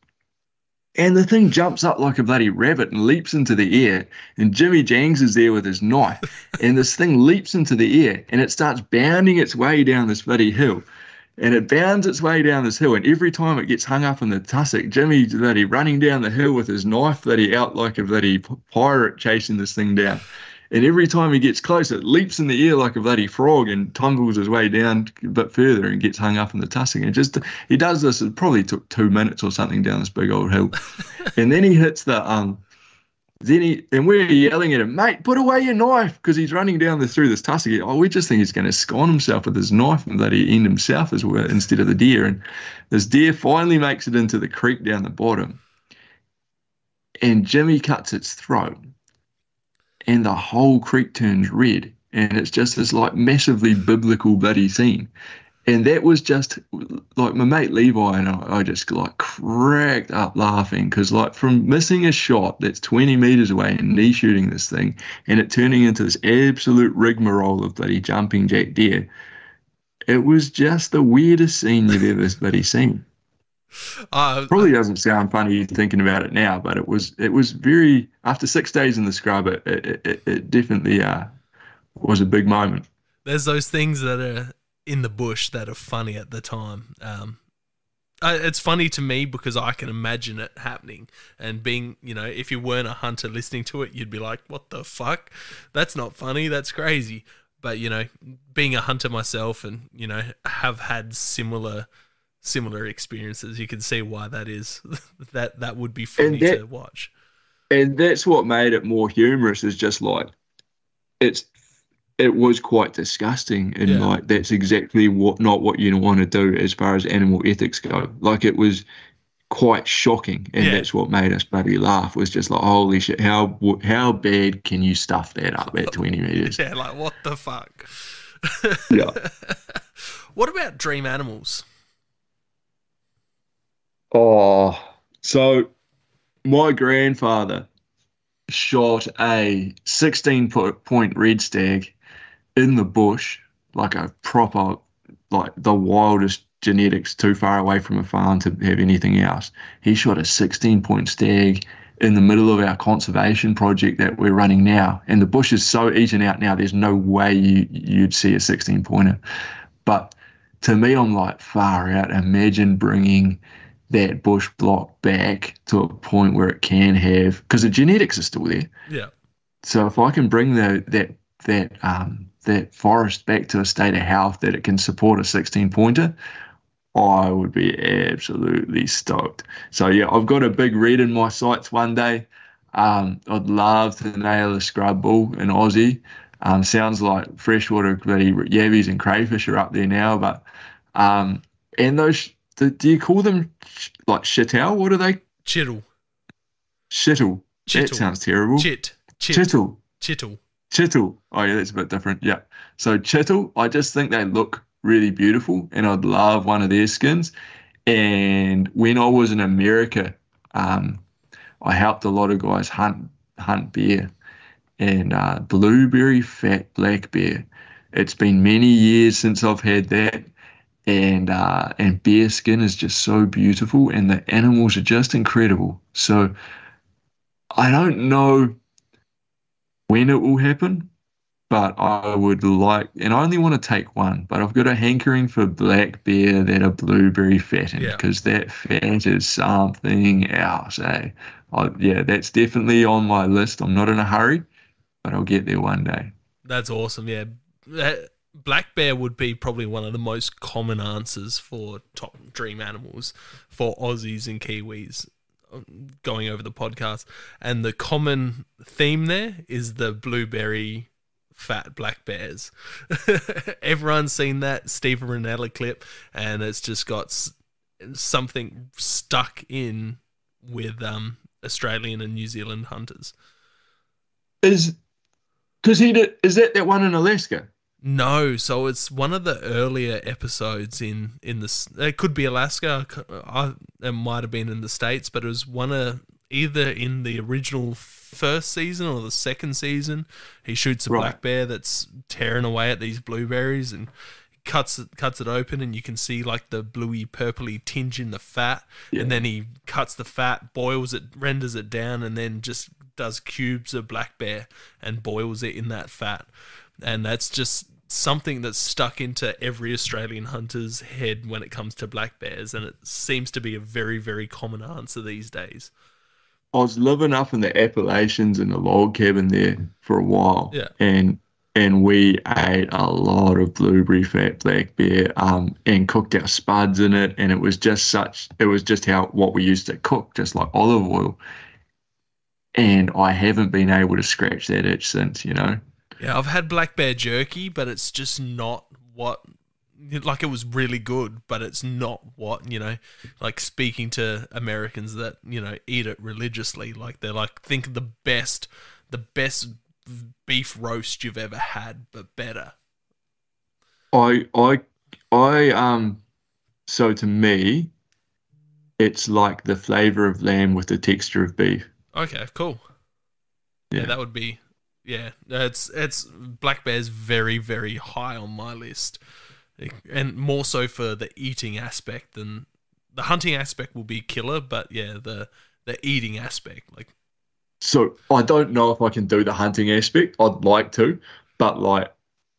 And the thing jumps up like a bloody rabbit and leaps into the air. And Jimmy Jangs is there with his knife. And this thing leaps into the air and it starts bounding its way down this bloody hill. And it bounds its way down this hill. And every time it gets hung up in the tussock, Jimmy's bloody running down the hill with his knife bloody out like a bloody pirate chasing this thing down. And every time he gets close, it leaps in the air like a bloody frog and tumbles his way down a bit further and gets hung up in the tussock. And he does this. It probably took 2 minutes or something down this big old hill. And then he hits and we're yelling at him, mate, put away your knife, because he's running down through this tussock. Oh, we just think he's going to scone himself with his knife and bloody end himself as well instead of the deer. And this deer finally makes it into the creek down the bottom. And Jimmy cuts its throat. And the whole creek turns red, and it's just this massively biblical bloody scene. And that was just my mate Levi and I just cracked up laughing, because from missing a shot that's 20 meters away and knee shooting this thing and it turning into this absolute rigmarole of bloody jumping jack deer, it was just the weirdest scene you've ever bloody seen. Probably doesn't sound funny thinking about it now, but it was very, after 6 days in the scrub, it definitely was a big moment. There's those things that are in the bush that are funny at the time. It's funny to me because I can imagine it happening, and being, if you weren't a hunter listening to it, you'd be like, what the fuck? That's not funny. That's crazy. But, being a hunter myself and, have had similar experiences, you can see why that is. that would be funny to watch. and that's what made it more humorous. Is just like it's it was quite disgusting, and Yeah. like that's exactly what not what you want to do as far as animal ethics go. Like it was quite shocking, and Yeah. that's what made us bloody laugh. Was just like, holy shit, how bad can you stuff that up at 20 meters? Yeah, like what the fuck? Yeah. What about dream animals? Oh, so my grandfather shot a 16 point red stag in the bush, like a proper, like the wildest genetics, too far away from a farm to have anything else. He shot a 16 point stag in the middle of our conservation project that we're running now. And the bush is so eaten out now, there's no way you'd see a 16 pointer. But to me, I'm like, far out. Imagine bringing that bush block back to a point where it can have, because the genetics are still there. Yeah. So if I can bring that forest back to a state of health that it can support a 16 pointer, I would be absolutely stoked. So yeah, I've got a big red in my sights one day. I'd love to nail a scrub bull in Aussie. Sounds like freshwater bloody yabbies and crayfish are up there now, but and those do you call them like shittow? What are they? Chittle. Shittle. That Chittle. sounds terrible. Chittle. Chittle. Chittle. Oh yeah, that's a bit different. Yeah. So chittle, I just think they look really beautiful, and I'd love one of their skins. And when I was in America, I helped a lot of guys hunt bear and blueberry fat black bear. It's been many years since I've had that, and bear skin is just so beautiful, and the animals are just incredible. So I don't know when it will happen, but I would like, and I only want to take one, but I've got a hankering for black bear that are blueberry fattened, Yeah. because that fat is something else, eh? Yeah, that's definitely on my list. I'm not in a hurry, but I'll get there one day. That's awesome. Yeah. Black bear would be probably one of the most common answers for top dream animals for Aussies and Kiwis going over the podcast. And the common theme there is the blueberry fat black bears. Everyone's seen that Steve Ranella clip, and it's just got something stuck in with Australian and New Zealand hunters. Is is that one in Alaska? No, so it's one of the earlier episodes in this. It could be Alaska. It might have been in the States, but it was one of either in the original first season or the second season. He shoots a black bear that's tearing away at these blueberries and cuts it open, and you can see like the bluey purpley tinge in the fat. Yeah. And then he cuts the fat, boils it, renders it down, and then just does cubes of black bear and boils it in that fat. And that's just something that's stuck into every Australian hunter's head when it comes to black bears, and it seems to be a very, very common answer these days. I was living up in the Appalachians in a log cabin there for a while, yeah, and we ate a lot of blueberry fat black bear, and cooked our spuds in it, and it was just what we used to cook, just like olive oil. And I haven't been able to scratch that itch since, you know. Yeah, I've had black bear jerky, but it's just not what, like, it was really good, but it's not what, you know, like speaking to Americans that, you know, eat it religiously, like they're like, think of the best beef roast you've ever had, but better. So to me, it's like the flavor of lamb with the texture of beef. Okay, cool. Yeah, that would be. Yeah, it's black bear's very, very high on my list, and more so for the eating aspect than the hunting aspect will be killer. But yeah, the eating aspect, like. So I don't know if I can do the hunting aspect. I'd like to, but like,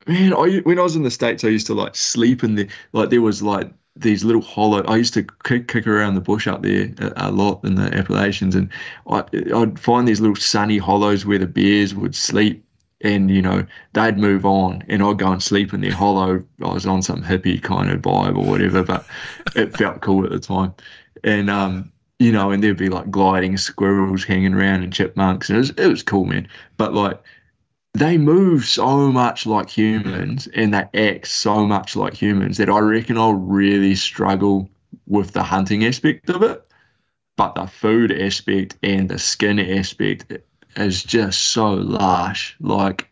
man, when I was in the States, I used to like sleep in there was like these little hollow. I used to kick around the bush up there a lot in the Appalachians, and I'd find these little sunny hollows where the bears would sleep, and you know they'd move on, and I'd go and sleep in their hollow. I was on some hippie kind of vibe or whatever, but it felt cool at the time. And and there'd be like gliding squirrels hanging around and chipmunks, and it was cool, man. But like they move so much like humans and they act so much like humans that I reckon I'll really struggle with the hunting aspect of it. But the food aspect and the skin aspect is just so lush. Like,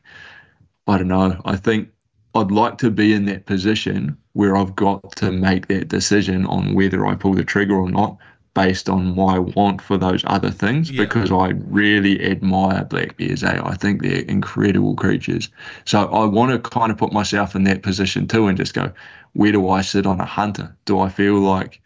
I don't know. I think I'd like to be in that position where I've got to make that decision on whether I pull the trigger or not based on my want for those other things Yeah. because I really admire black bears. I think they're incredible creatures. So I want to kind of put myself in that position too and just go, where do I sit on a hunter? Do I feel like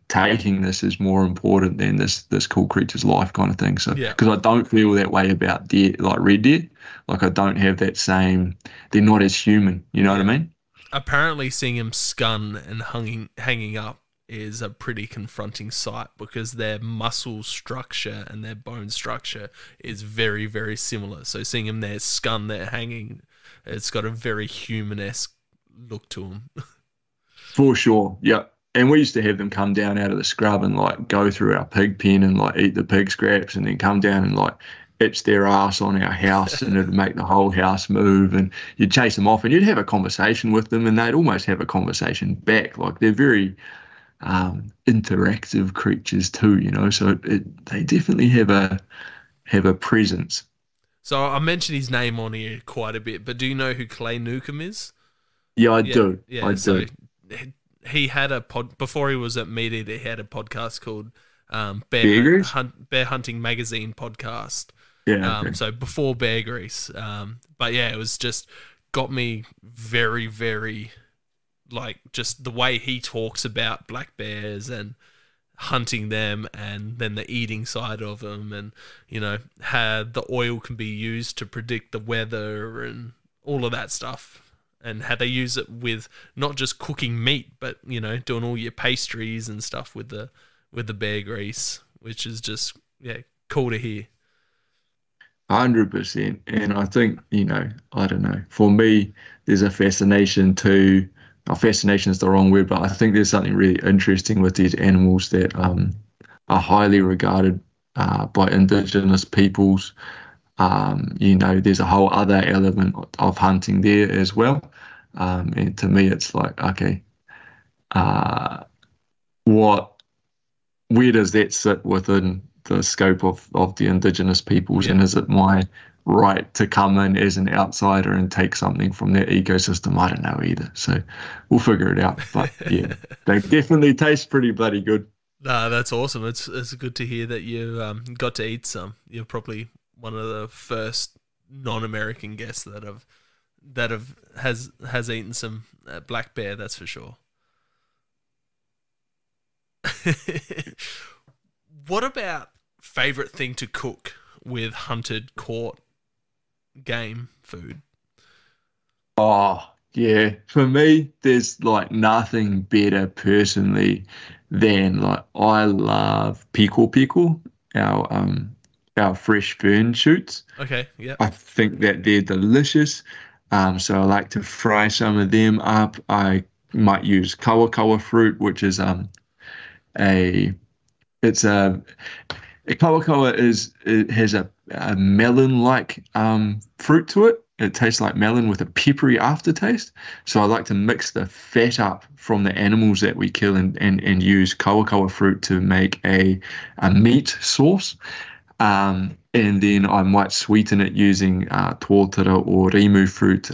taking this is more important than this cool creature's life kind of thing? So Yeah. because I don't feel that way about deer, like red deer. Like I don't have that same. They're not as human. You know what I Yeah. mean? Apparently, seeing him scun and hanging up is a pretty confronting sight because their muscle structure and their bone structure is very, very similar. So seeing him there scun there hanging, it's got a very human-esque look to him. For sure. Yeah. And we used to have them come down out of the scrub and like go through our pig pen and like eat the pig scraps and then come down and like itch their ass on our house and it'd make the whole house move and you'd chase them off and you'd have a conversation with them and they'd almost have a conversation back. Like they're very interactive creatures too, so they definitely have a presence. So I mentioned his name on here quite a bit, but do you know who Clay Newcomb is? Yeah, I Yeah, do. yeah. I So do. he had a before he was at Meat Eater. He had a podcast called Bear Grease? Bear Hunting Magazine podcast. Yeah, okay. So before Bear Grease, but yeah, it was just got me very, very like just the way he talks about black bears and hunting them and then the eating side of them and how the oil can be used to predict the weather and all of that stuff and how they use it with not just cooking meat but doing all your pastries and stuff with the bear grease, which is just cool to hear. 100%. And I think, I don't know. For me, there's a fascination to, fascination is the wrong word, but I think there's something really interesting with these animals that are highly regarded by indigenous peoples. There's a whole other element of hunting there as well. And to me, it's like, okay, uh, what, where does that sit within the scope of the indigenous peoples, and Yeah. is it my right to come in as an outsider and take something from that ecosystem? I don't know either, so we'll figure it out. But yeah, they definitely taste pretty bloody good. Nah, that's awesome. It's good to hear that you got to eat some. You're probably one of the first non-American guests has eaten some black bear. That's for sure. What about favorite thing to cook with hunted, caught game food? Oh yeah, for me, there's like nothing better personally than like I love pickle, our fresh fern shoots. Okay, yeah. I think that they're delicious. So I like to fry some of them up. I might use kawa fruit, which is a it's a kawa it has a melon-like fruit to it. It tastes like melon with a peppery aftertaste. So I like to mix the fat up from the animals that we kill and use kawa fruit to make a meat sauce. And then I might sweeten it using tōtara or rimu fruit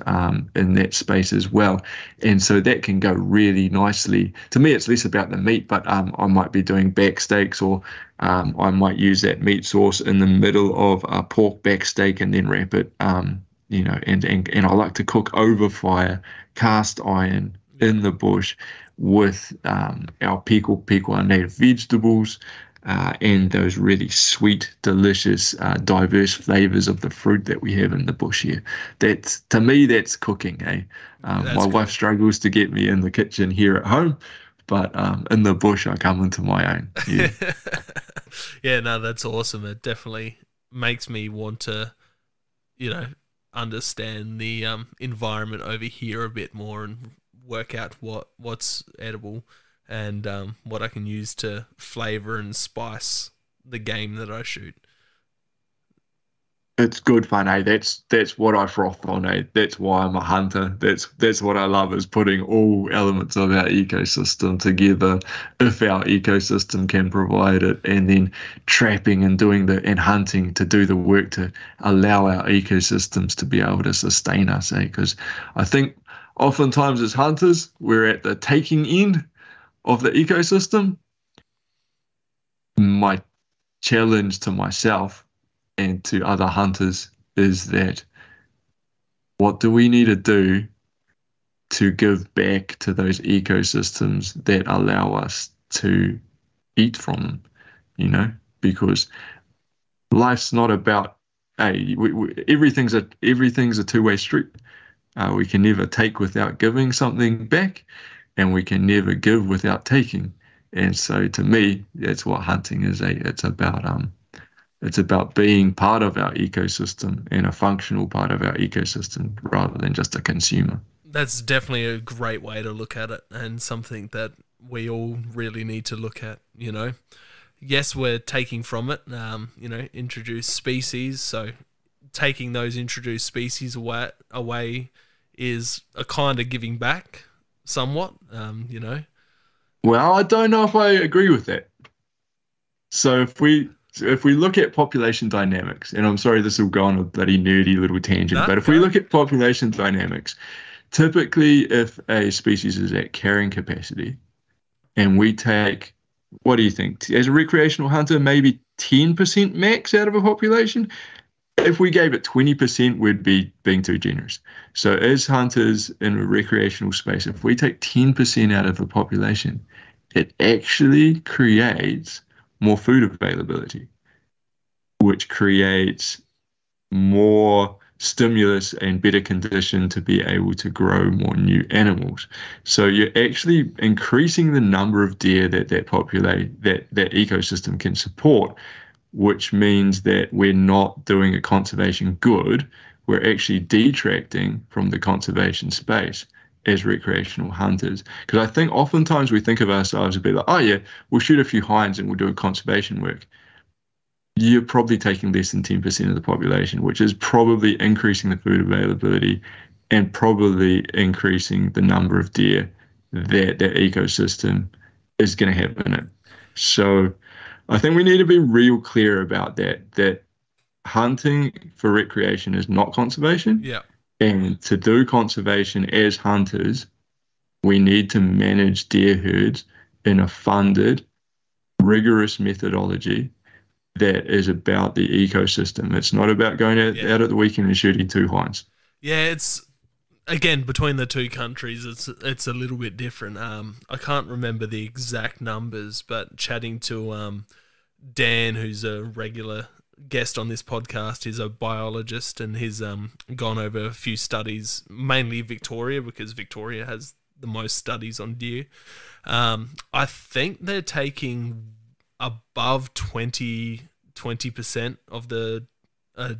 in that space as well. And so that can go really nicely. To me, it's less about the meat, but I might be doing back steaks, or I might use that meat sauce in the middle of a pork back steak and then wrap it, and I like to cook over fire, cast iron in the bush with our pickle, our native vegetables, and those really sweet, delicious, diverse flavors of the fruit that we have in the bush here. That's, to me, that's cooking, eh? My wife struggles to get me in the kitchen here at home, but in the bush, I come into my own. Yeah. Yeah, no, that's awesome. It definitely makes me want to, understand the environment over here a bit more and work out what's edible and what I can use to flavor and spice the game that I shoot. It's good fun, eh? That's what I froth on, eh? That's why I'm a hunter. That's what I love is putting all elements of our ecosystem together if our ecosystem can provide it, and then trapping and doing the and hunting to do the work to allow our ecosystems to be able to sustain us, eh? Because I think oftentimes as hunters, we're at the taking end of the ecosystem. My challenge to myself and to other hunters is that what do we need to do to give back to those ecosystems that allow us to eat from them, because life's not about, hey, everything's a two-way street. We can never take without giving something back, and we can never give without taking. And so to me, that's what hunting is. It's about being part of our ecosystem and a functional part of our ecosystem rather than just a consumer. That's definitely a great way to look at it, and something that we all really need to look at, Yes, we're taking from it, introduced species. So taking those introduced species away is a kind of giving back somewhat, Well, I don't know if I agree with that. So if we look at population dynamics, and I'm sorry this will go on a bloody nerdy little tangent, No, but if we look at population dynamics, typically if a species is at carrying capacity and we take, what do you think? As a recreational hunter, maybe 10% max out of a population. If we gave it 20%, we'd be being too generous. So as hunters in a recreational space, if we take 10% out of the population, it actually creates more food availability, which creates more stimulus and better condition to be able to grow more new animals. So you're actually increasing the number of deer that ecosystem can support, which means that we're not doing a conservation good. We're actually detracting from the conservation space as recreational hunters. Because I think oftentimes we think of ourselves as be like, oh yeah, we'll shoot a few hinds and we'll do a conservation work. You're probably taking less than 10% of the population, which is probably increasing the food availability and probably increasing the number of deer that ecosystem is going to have in it. So I think we need to be real clear about that hunting for recreation is not conservation. Yeah. And to do conservation as hunters, we need to manage deer herds in a funded, rigorous methodology that is about the ecosystem. It's not about going out at the weekend and shooting two hinds. Yeah, it's, again, between the two countries, it's a little bit different. I can't remember the exact numbers, but chatting to Dan, who's a regular guest on this podcast, is a biologist, and he's gone over a few studies, mainly Victoria, because Victoria has the most studies on deer. I think they're taking above 20% of the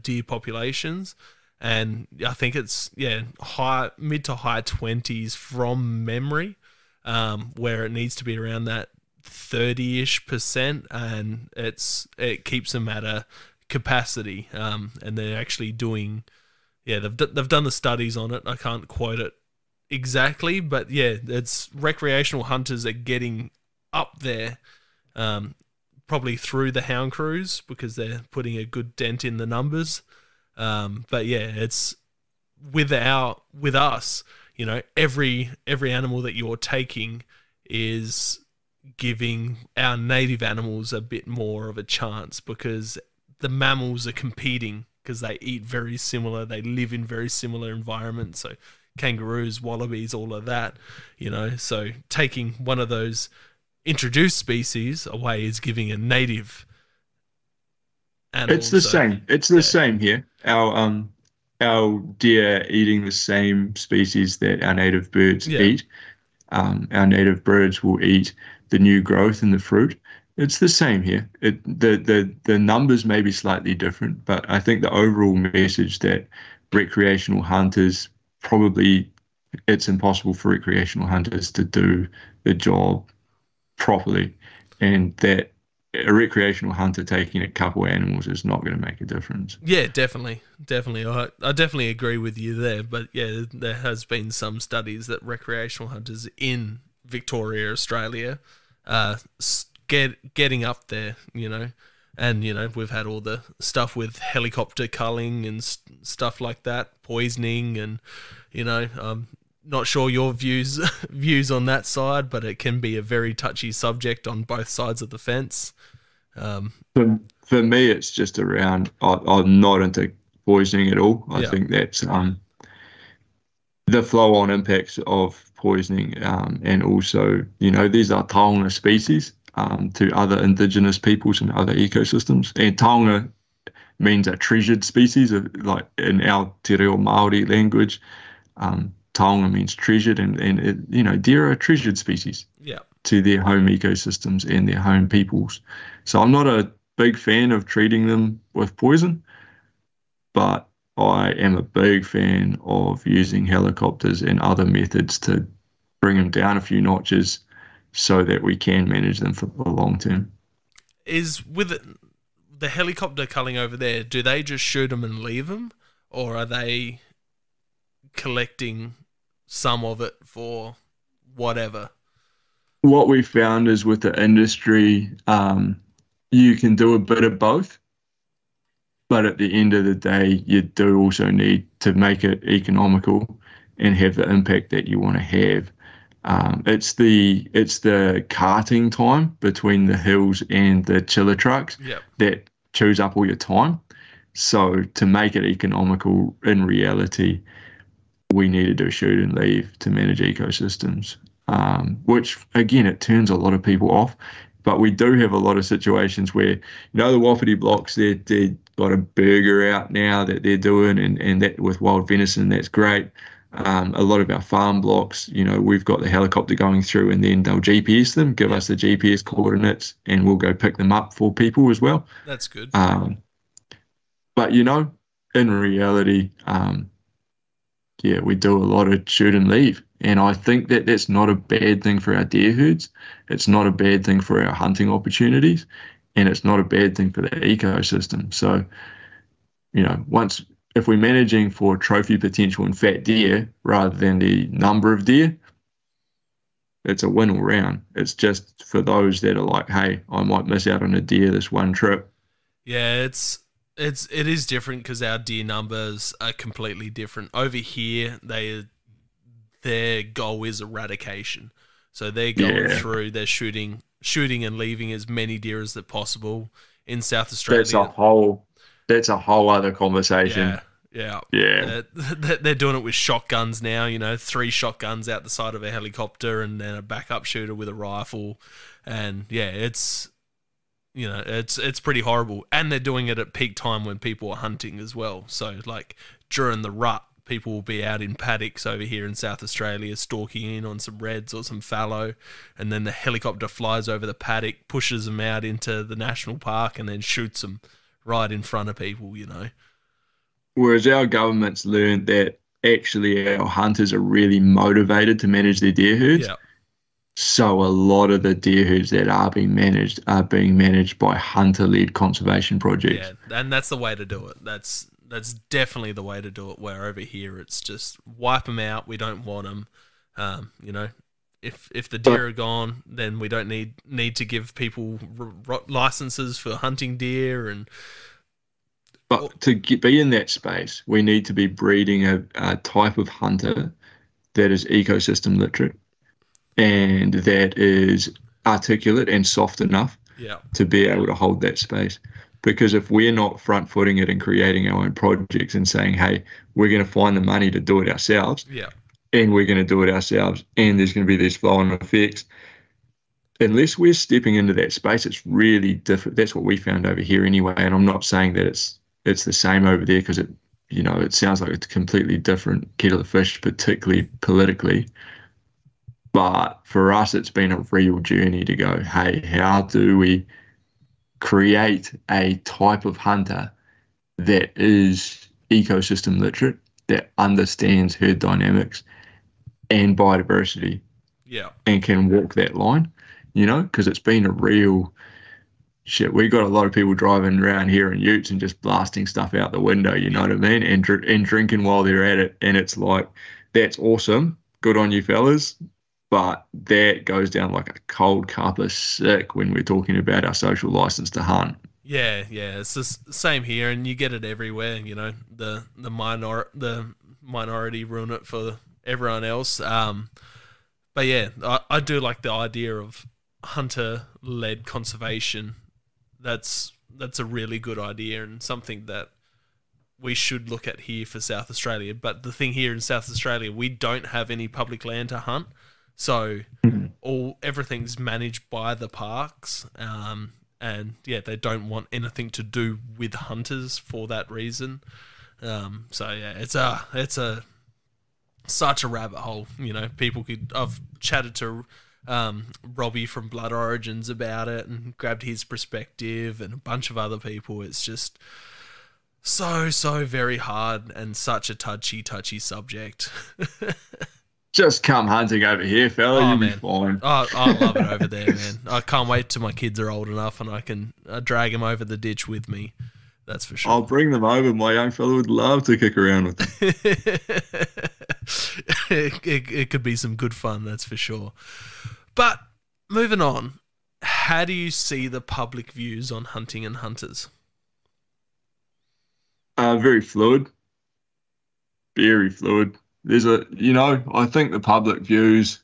deer populations, and I think it's mid to high 20s from memory, where it needs to be around that 30-ish%, and it keeps them at a capacity, and they're actually doing, they've done the studies on it. I can't quote it exactly, but it's recreational hunters are getting up there, probably through the hound crews, because they're putting a good dent in the numbers. But it's with us, every animal that you're taking is giving our native animals a bit more of a chance, because the mammals are competing because they eat very similar, they live in very similar environments. So kangaroos, wallabies, all of that, so taking one of those introduced species away is giving a native animal. It's the same. It's the same here. Our deer eating the same species that our native birds eat. Our native birds will eat the new growth in the fruit. It's the same here. The numbers may be slightly different, but I think the overall message that recreational hunters probably, it's impossible for recreational hunters to do the job properly, and that a recreational hunter taking a couple animals is not going to make a difference. Yeah, definitely. I definitely agree with you there. But yeah, there has been some studies that recreational hunters in Victoria, Australia, getting up there. And we've had all the stuff with helicopter culling and stuff like that, poisoning, and not sure your views on that side, but it can be a very touchy subject on both sides of the fence. For me, it's just around. I'm not into poisoning at all. I Yeah, think that's the flow-on impacts of poisoning, and also, these are taonga species to other indigenous peoples and other ecosystems. And taonga means a treasured species, like in our te reo Māori language. Taonga means treasured, and deer are a treasured species yeah. to their home ecosystems and their home peoples. So I'm not a big fan of treating them with poison, but I am a big fan of using helicopters and other methods to bring them down a few notches so that we can manage them for the long term. Is with the helicopter culling over there, do they just shoot them and leave them, or are they collecting some of it for whatever? What we found is with the industry, you can do a bit of both, but at the end of the day, you do also need to make it economical and have the impact that you want to have. It's the carting time between the hills and the chiller trucks Yep. that chews up all your time. So to make it economical, in reality, we need to do shoot and leave to manage ecosystems, which again, it turns a lot of people off. But we do have a lot of situations where, the Wapiti blocks, they've got a burger out now that they're doing, and that with wild venison, that's great. A lot of our farm blocks, we've got the helicopter going through, and then they'll GPS them, give us the GPS coordinates, and we'll go pick them up for people as well. That's good. But in reality, yeah, we do a lot of shoot and leave. And I think that that's not a bad thing for our deer herds. It's not a bad thing for our hunting opportunities. And it's not a bad thing for the ecosystem. So, if we're managing for trophy potential and fat deer rather than the number of deer, it's a win all round. It's just for those that are like, hey, I might miss out on a deer this one trip. Yeah, it is different because our deer numbers are completely different. Over here, their goal is eradication. So they're going through, they're shooting and leaving as many deer as possible. In South Australia, that's a whole other conversation. Yeah. They're doing it with shotguns now, 3 shotguns out the side of a helicopter and then a backup shooter with a rifle. And yeah, it's pretty horrible. And they're doing it at peak time when people are hunting as well. So like during the rut, people will be out in paddocks over here in South Australia stalking in on some reds or some fallow, and then the helicopter flies over the paddock, pushes them out into the national park, and then shoots them right in front of people. Whereas our government's learned that actually our hunters are really motivated to manage their deer herds. Yeah. So a lot of the deer herds that are being managed by hunter-led conservation projects. Yeah, and that's the way to do it. That's definitely the way to do it. Where over here, it's just wipe them out. We don't want them. If the deer are gone, then we don't need to give people licenses for hunting deer. But to be in that space, we need to be breeding a type of hunter that is ecosystem literate and that is articulate and soft enough to be able to hold that space. Because if we're not front-footing it and creating our own projects and saying, hey, we're going to find the money to do it ourselves, and we're going to do it ourselves, and there's going to be these flow-on effects, unless we're stepping into that space, it's really different. That's what we found over here anyway. And I'm not saying that it's the same over there because it sounds like it's a completely different kettle of fish, particularly politically. But for us, it's been a real journey to go, hey, how do we create a type of hunter that is ecosystem literate, that understands herd dynamics and biodiversity, and can walk that line, because it's been a real shit. We got a lot of people driving around here in utes and just blasting stuff out the window, you know Yeah. what I mean? And drinking while they're at it. And it's like, that's awesome. Good on you fellas. But that goes down like a cold cup of sick when we're talking about our social license to hunt. Yeah, yeah, it's the same here, and you get it everywhere. The minority ruin it for everyone else. But yeah, I do like the idea of hunter-led conservation. That's a really good idea and something that we should look at here for South Australia. But the thing here in South Australia, we don't have any public land to hunt, so everything's managed by the parks. And yeah, they don't want anything to do with hunters for that reason. So yeah, it's a such a rabbit hole. I've chatted to Robbie from Blood Origins about it and grabbed his perspective, and a bunch of other people. It's just so very hard and such a touchy subject. Just come hunting over here, fella. Oh, You'll be man. fine. I love it over there, man. I can't wait till my kids are old enough and I can drag them over the ditch with me. That's for sure. I'll bring them over. My young fella would love to kick around with them. It could be some good fun, that's for sure. But moving on, how do you see the public views on hunting and hunters? Very fluid. Very fluid. I think the public views,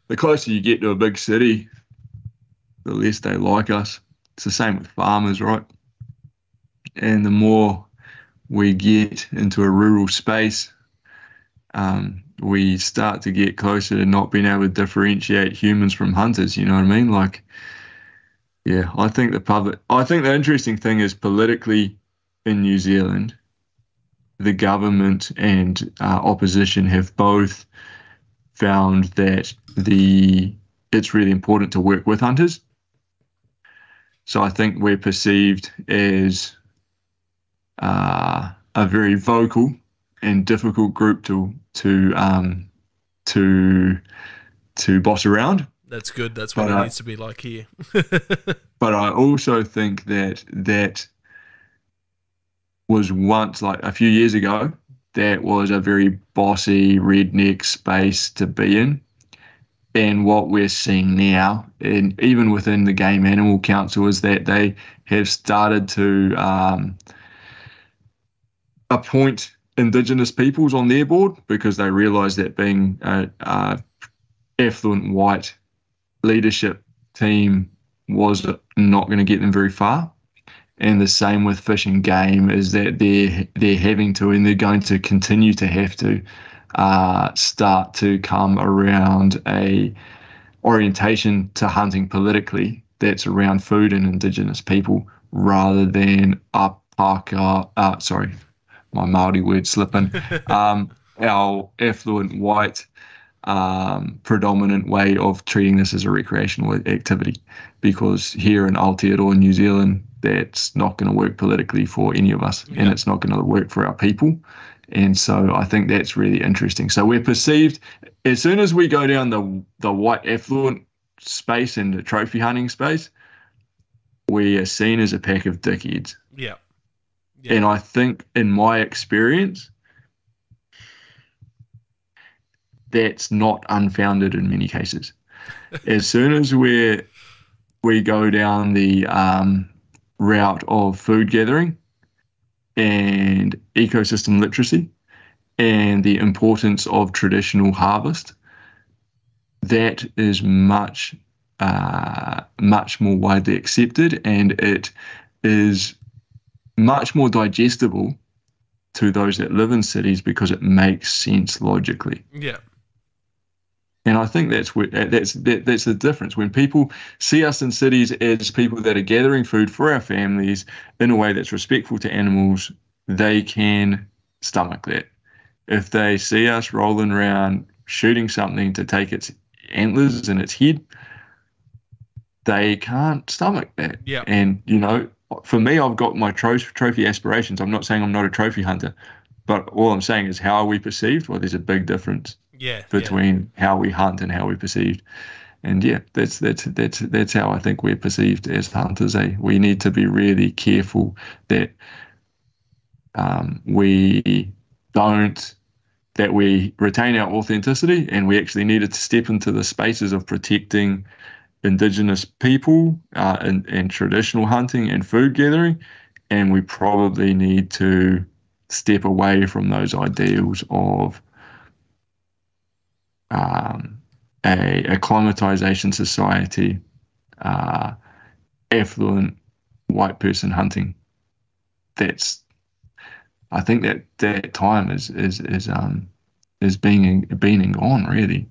the closer you get to a big city, the less they like us. It's the same with farmers, right? And the more we get into a rural space, we start to get closer to not being able to differentiate humans from hunters, you know what I mean? Like, yeah, I think the interesting thing is politically in New Zealand, the government and opposition have both found that it's really important to work with hunters. So I think we're perceived as a very vocal and difficult group to boss around. That's good. That's what it needs to be like here. But I also think that was once, like a few years ago, that was a very bossy redneck space to be in. And what we're seeing now, and even within the Game Animal Council, is that they have started to appoint Indigenous peoples on their board because they realise that being a affluent white leadership team was not going to get them very far. And the same with fish and game is that they're having to, and they're going to continue to have to start to come around a orientation to hunting politically that's around food and Indigenous people rather than sorry, my Māori word slipping, our affluent white predominant way of treating this as a recreational activity, because here in Aotearoa, New Zealand, that's not going to work politically for any of us, and it's not going to work for our people. And so I think that's really interesting. So we're perceived, as soon as we go down the white affluent space and the trophy hunting space, we are seen as a pack of dickheads. Yeah. And I think, in my experience, that's not unfounded in many cases. As soon as we go down the route of food gathering and ecosystem literacy and the importance of traditional harvest, that is much more widely accepted, and it is much more digestible to those that live in cities because it makes sense logically. Yeah. And I think that's the difference. When people see us in cities as people that are gathering food for our families in a way that's respectful to animals, they can stomach that. If they see us rolling around shooting something to take its antlers and its head, they can't stomach that. Yeah. And, for me, I've got my trophy aspirations. I'm not saying I'm not a trophy hunter, but all I'm saying is, how are we perceived? Well, there's a big difference between how we hunt and how we're perceived. And yeah, that's how I think we're perceived as hunters. We need to be really careful that we don't that we retain our authenticity, and we actually needed to step into the spaces of protecting indigenous people and traditional hunting and food gathering, and we probably need to step away from those ideals of a acclimatization society, affluent white person hunting. I think that time is being and gone, really.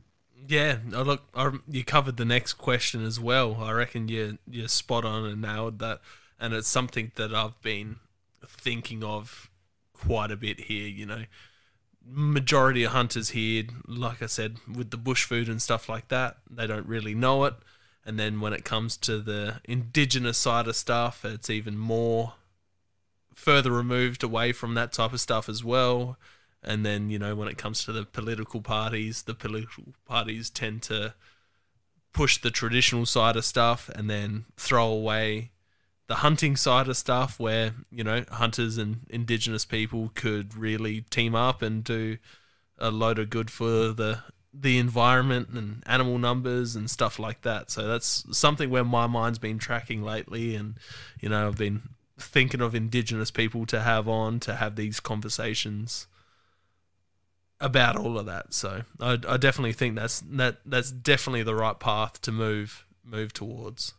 Yeah, look, you covered the next question as well. I reckon you're spot on and nailed that, and it's something that I've been thinking of quite a bit here. You know, majority of hunters here, like I said, with the bush food and stuff like that, they don't really know it. And then when it comes to the indigenous side of stuff, it's even more further removed away from that type of stuff as well. And then, you know, when it comes to the political parties tend to push the traditional side of stuff and then throw away the hunting side of stuff where, you know, hunters and indigenous people could really team up and do a load of good for the environment and animal numbers and stuff like that. So that's something where my mind's been tracking lately, and, you know, I've been thinking of indigenous people to have these conversations about all of that. So I definitely think that's definitely the right path to move towards.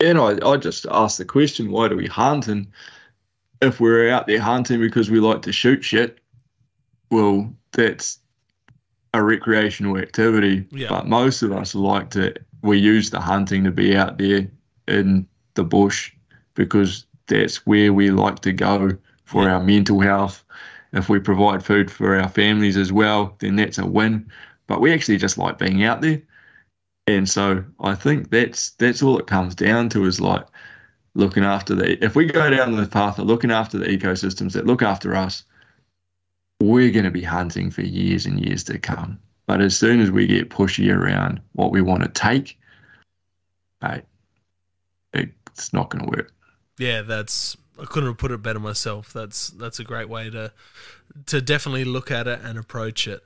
And I just asked the question, why do we hunt? And if we're out there hunting because we like to shoot shit, well, that's a recreational activity. Yeah. But most of us we use the hunting to be out there in the bush because that's where we like to go for our mental health. If we provide food for our families as well, then that's a win. But we actually just like being out there. And so I think that's all it comes down to, is like looking after if we go down the path of looking after the ecosystems that look after us, we're going to be hunting for years and years to come. But as soon as we get pushy around what we want to take, it's not going to work. Yeah, I couldn't have put it better myself. That's a great way to definitely look at it and approach it.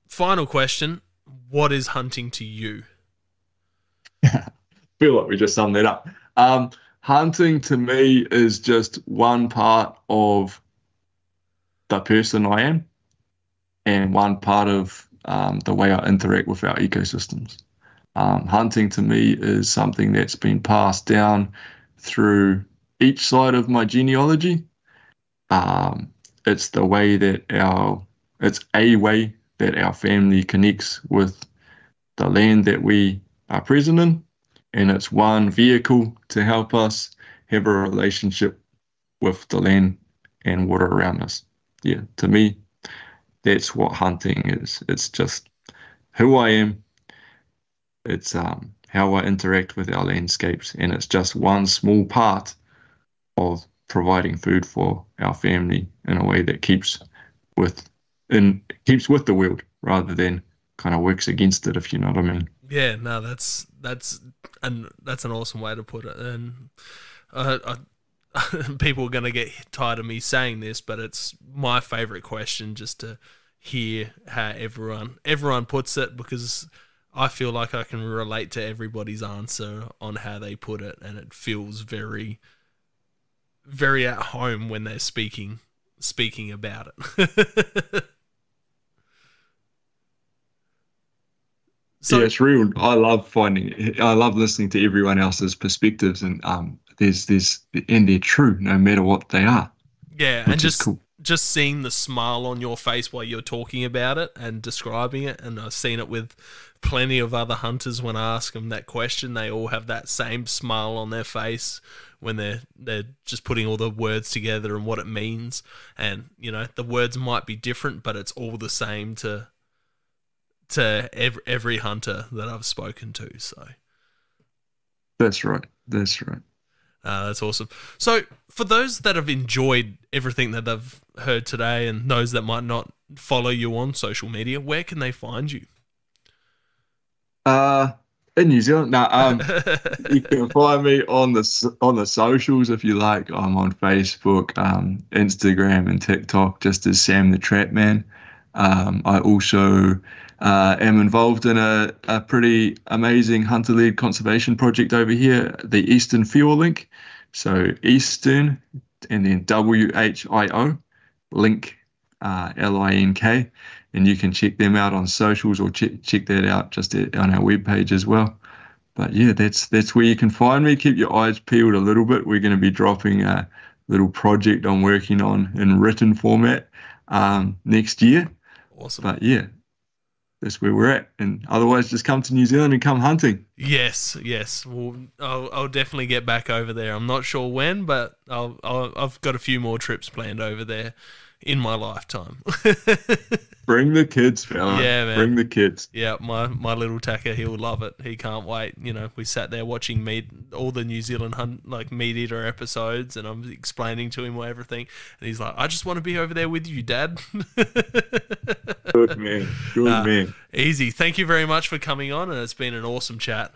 Final question. What is hunting to you? Feel like we just summed that up. Hunting to me is just one part of the person I am and one part of the way I interact with our ecosystems. Hunting to me is something that's been passed down through each side of my genealogy. It's a way that our family connects with the land that we are present in, and it's one vehicle to help us have a relationship with the land and water around us. Yeah, to me, that's what hunting is. It's just who I am. It's how I interact with our landscapes, and it's just one small part of providing food for our family in a way that keeps with the world rather than kind of works against it, if you know what I mean. Yeah, no, that's an awesome way to put it. And people are going to get tired of me saying this, but it's my favorite question just to hear how everyone puts it, because I feel like I can relate to everybody's answer on how they put it, and it feels very, very at home when they're speaking about it. So, yeah, it's real. I love listening to everyone else's perspectives, and they're true no matter what they are. Yeah, and just seeing the smile on your face while you're talking about it and describing it, and I've seen it with plenty of other hunters when I ask them that question. They all have that same smile on their face when they're just putting all the words together and what it means. And, you know, the words might be different, but it's all the same to every hunter that I've spoken to. So that's right. That's awesome. So for those that have enjoyed everything that they've heard today, and those that might not follow you on social media, where can they find you? Uh, in New Zealand, no. You can find me on the socials if you like. I'm on Facebook, Instagram, and TikTok, just as Sam the Trap Man. I also am involved in a pretty amazing hunter-led conservation project over here, the Eastern Fuel Link. So Eastern and then WHIO Link, LINK, and you can check them out on socials or check that out just on our webpage as well. But yeah, that's where you can find me. Keep your eyes peeled a little bit. We're going to be dropping a little project I'm working on in written format next year. Awesome. But yeah, that's where we're at. And otherwise, just come to New Zealand and come hunting. Yes. Well, I'll definitely get back over there. I'm not sure when, but I've got a few more trips planned over there in my lifetime. Bring the kids, fella. Yeah, man. Bring the kids. Yeah, my little tacker, he'll love it. He can't wait. You know, we sat there watching all the New Zealand Meat Eater episodes, and I'm explaining to him everything, and he's like, "I just want to be over there with you, Dad." Good man. Good man. Easy. Thank you very much for coming on, and it's been an awesome chat.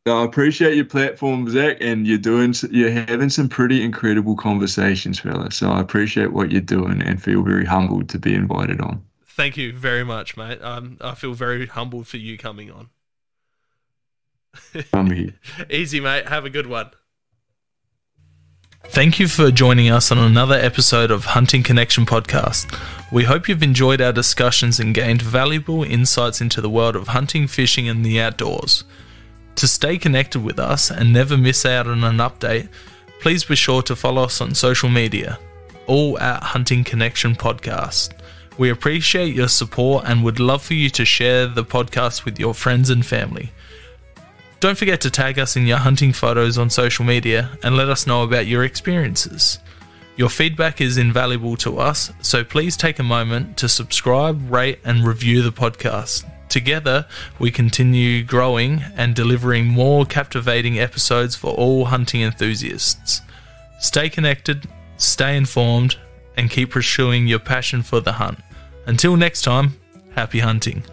I appreciate your platform, Zach, and you're having some pretty incredible conversations, fella. So I appreciate what you're doing and feel very humbled to be invited on. Thank you very much, mate. I feel very humbled for you coming on. I'm here. Easy, mate. Have a good one. Thank you for joining us on another episode of Hunting Connection Podcast. We hope you've enjoyed our discussions and gained valuable insights into the world of hunting, fishing, and the outdoors. To stay connected with us and never miss out on an update, please be sure to follow us on social media, all at Hunting Connection Podcast. We appreciate your support and would love for you to share the podcast with your friends and family. Don't forget to tag us in your hunting photos on social media and let us know about your experiences. Your feedback is invaluable to us, so please take a moment to subscribe, rate, and review the podcast. Together, we continue growing and delivering more captivating episodes for all hunting enthusiasts. Stay connected, stay informed, and keep pursuing your passion for the hunt. Until next time, happy hunting.